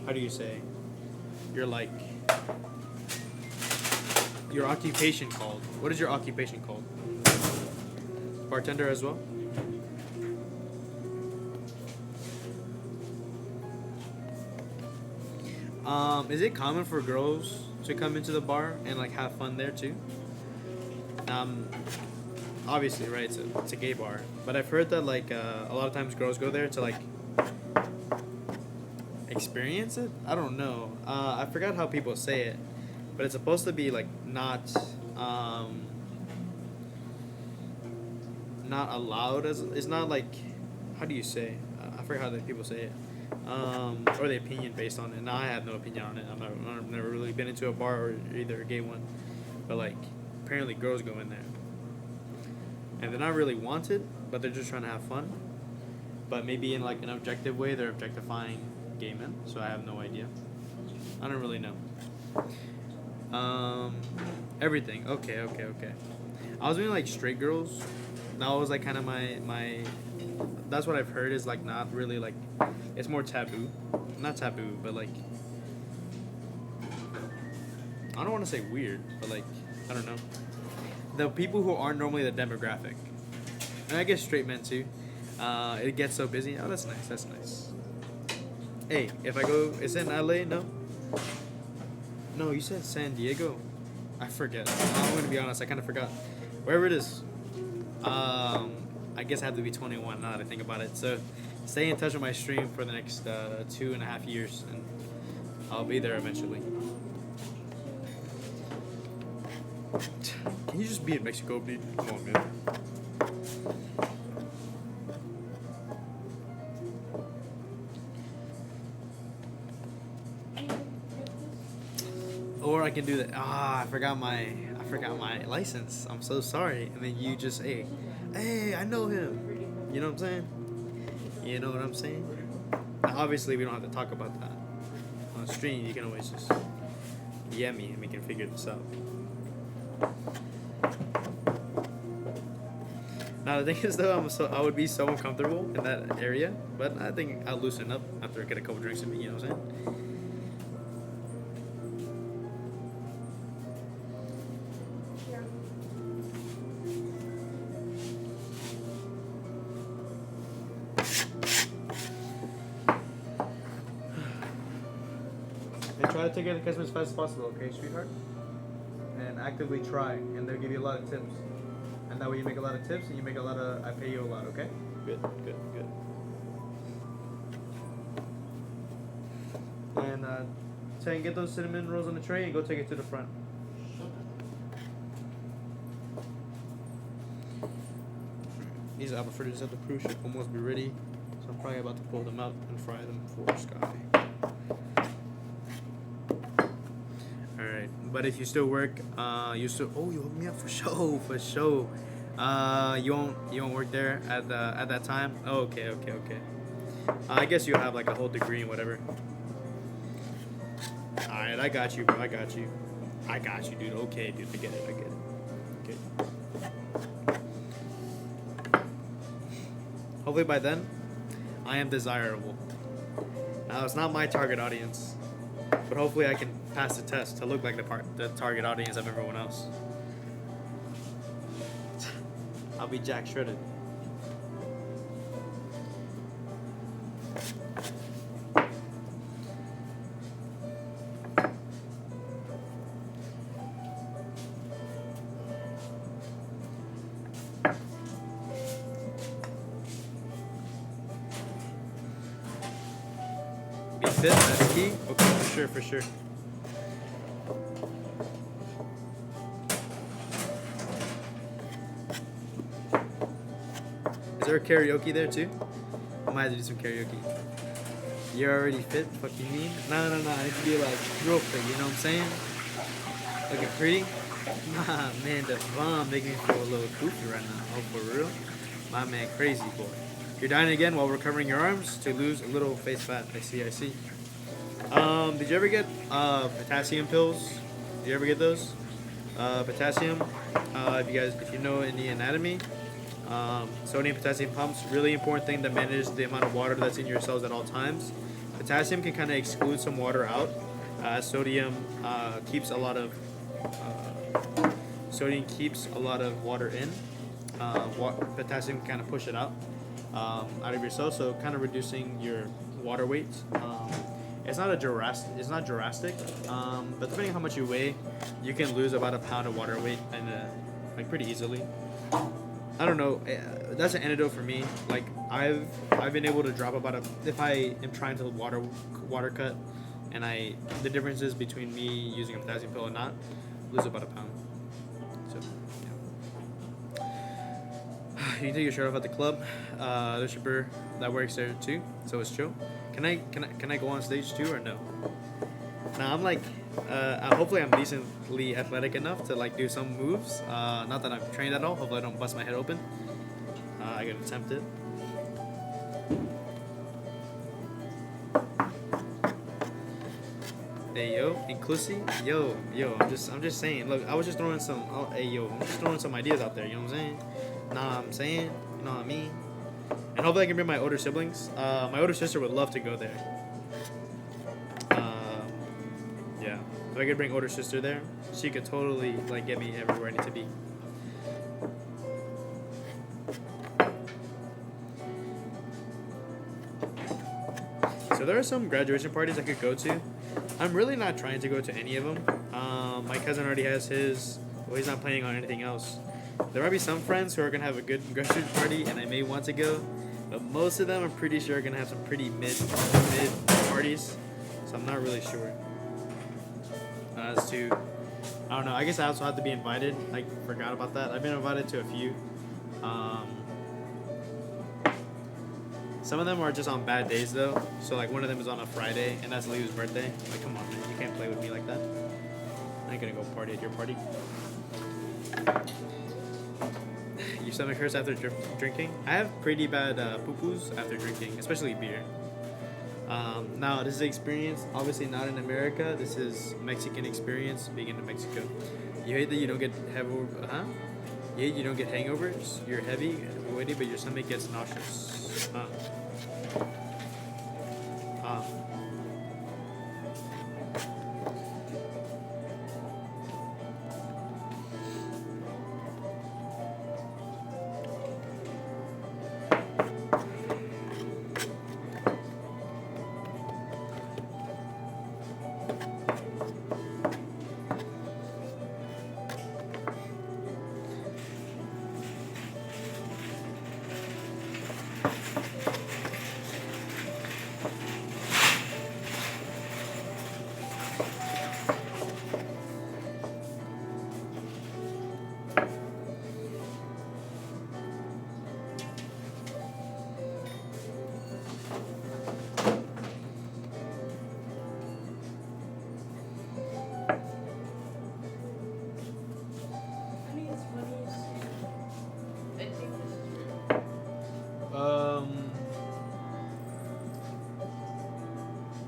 how do you say? Your like your occupation called? What is your occupation called? Bartender as well? Is it common for girls to come into the bar and like have fun there too? Obviously, right? It's a gay bar, but I've heard that like a lot of times girls go there to like experience it. I don't know. I forgot how people say it, but it's supposed to be like not not allowed as it's not like how do you say I forget how the people say it or the opinion based on it. Now I have no opinion on it. I've never really been into a bar or either a gay one, but like apparently girls go in there and they're not really wanted, but they're just trying to have fun. But maybe in like an objective way, they're objectifying gay men. So I have no idea. I don't really know. Everything. Okay. I was doing like straight girls. That was like kind of my. That's what I've heard is like not really like, it's more taboo. Not taboo, but like. I don't want to say weird, but like I don't know. The people who aren't normally the demographic, and I guess straight men too. It gets so busy. Oh, that's nice. That's nice. Hey, if I go, is it in LA? No. No, you said San Diego. I forget. I'm gonna be honest. I kind of forgot. Wherever it is. I guess I have to be 21 now that I think about it. So, stay in touch with my stream for the next 2.5 years, and I'll be there eventually. Can you just be in Mexico, dude? Come on, man. Or I can do that. I forgot my license. I'm so sorry. And then you just, hey, I know him. You know what I'm saying? You know what I'm saying? Now, obviously, we don't have to talk about that on stream. You can always just DM me and we can figure this out. Now the thing is though, I would be so uncomfortable in that area, but I think I'll loosen up after I get a couple drinks in me. You know what I'm saying? And try to take care of the customer as fast as possible, okay, sweetheart? And actively try, and they'll give you a lot of tips. And that way you make a lot of tips, and you make a lot of, I pay you a lot, okay? Good. And say, get those cinnamon rolls on the tray and go take it to the front. These apple fritters at the cruise ship almost be ready, so I'm probably about to pull them out and fry them for Sky. Alright, but if you still work, you hook me up for show. You won't work there at that time? Oh, okay. I guess you have like a whole degree and whatever. Alright, I got you, bro. I got you, dude. Okay, dude. I get it. Okay. Hopefully by then, I am desirable. Now, it's not my target audience, but hopefully I can pass the test to look like the target audience of everyone else. I'll be jack shredded. Be fit, that's key? Okay, for sure. Is there karaoke there too? I might have to do some karaoke. You're already fit? Fuck you mean? No. I need to be like real fit, you know what I'm saying? Looking pretty? Nah, man, the bomb making me feel a little goofy right now. Oh, for real? My man, crazy boy. You're dying again while recovering your arms to lose a little face fat. I see. Did you ever get potassium pills? Did you ever get those? Potassium. If you know in the anatomy, sodium potassium pumps, really important thing to manage the amount of water that's in your cells at all times. Potassium can kind of exclude some water out. Sodium keeps a lot of water in. Potassium can kind of push it out of your cells, so kind of reducing your water weight. It's not drastic, but depending on how much you weigh, you can lose about a pound of water weight and like pretty easily. I don't know. That's an antidote for me. Like I've been able to drop if I am trying to water cut, and the differences between me using a potassium pill and not, lose about a pound. So yeah. You can take your shirt off at the club. The stripper that works there too, so it's chill. Can I go on stage too or no? Nah, I'm like, hopefully I'm decently athletic enough to like do some moves. Not that I'm trained at all. Hopefully I don't bust my head open. I could attempt it. Hey yo, inclusive, yo, I'm just saying. Look, I was just throwing some. Oh, hey yo, I'm just throwing some ideas out there. You know what I'm saying? You know what I mean? And hopefully I can bring my older siblings. My older sister would love to go there. Yeah, if I could bring older sister there, she could totally like get me everywhere I need to be. So there are some graduation parties I could go to. I'm really not trying to go to any of them. My cousin already has his. Well, he's not planning on anything else. There might be some friends who are gonna have a good graduation party, and I may want to go. But most of them, I'm pretty sure, are gonna have some pretty mid parties. So I'm not really sure. As to, I don't know. I guess I also have to be invited. I forgot about that. I've been invited to a few. Some of them are just on bad days though. So like one of them is on a Friday, and that's Leo's birthday. Like, come on, man, you can't play with me like that. I ain't gonna go party at your party. Your stomach hurts after drinking? I have pretty bad poo-poos after drinking, especially beer. Now this is an experience, obviously not in America. This is Mexican experience being in Mexico. You hate that you don't get You hate you don't get hangovers. You're heavy, weighty, but your stomach gets nauseous.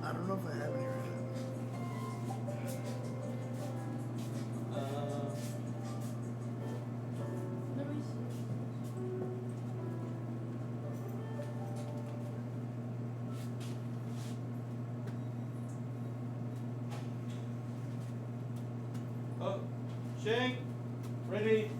I don't know if I have any right now. Oh, Shane, ready.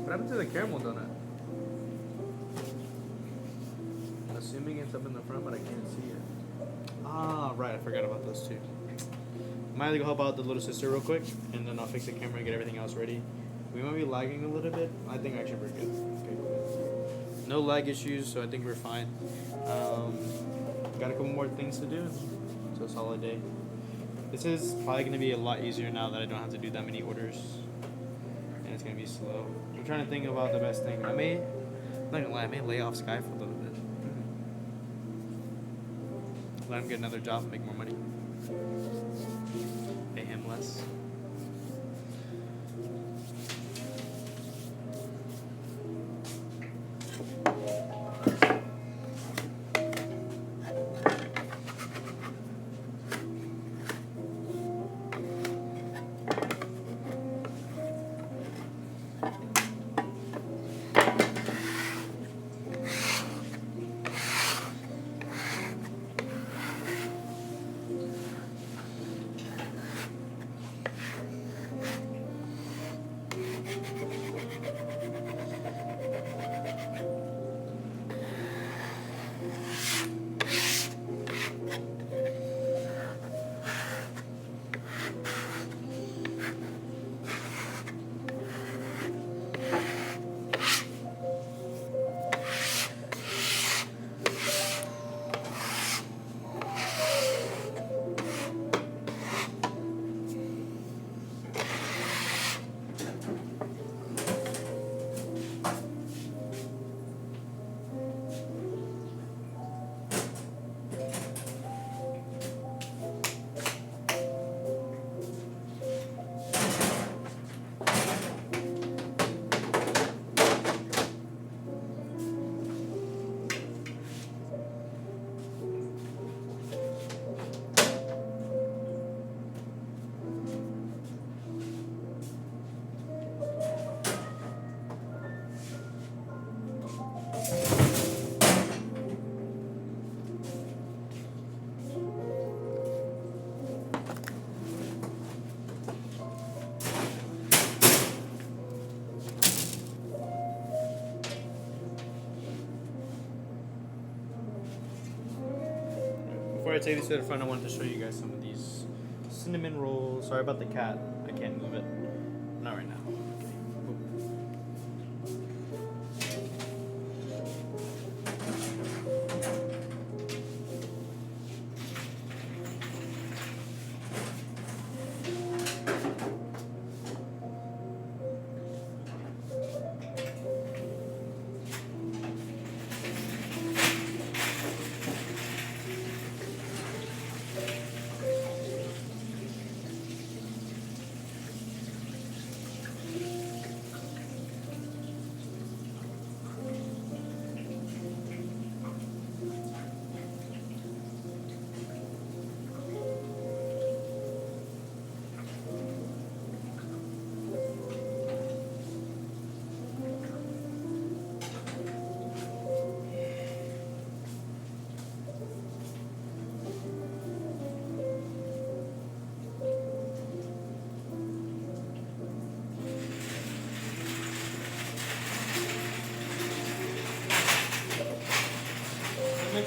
What happened to the caramel donut? I'm assuming it's up in the front, but I can't see it. Ah, right, I forgot about those two. Might have to go help out the little sister real quick, and then I'll fix the camera and get everything else ready. We might be lagging a little bit. I think actually we're good. Okay, cool. no lag issues, so I think we're fine. Got a couple more things to do, so a solid day. This is probably gonna be a lot easier now that I don't have to do that many orders, and it's gonna be slow. I'm trying to think about the best thing. I'm not gonna lie, I may lay off Sky for a little bit. Let him get another job and make more money. Pay him less. Before I take this to the front, I wanted to show you guys some of these cinnamon rolls. Sorry about the cat. I can't move it. Not right now. Okay.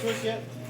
Choice yet?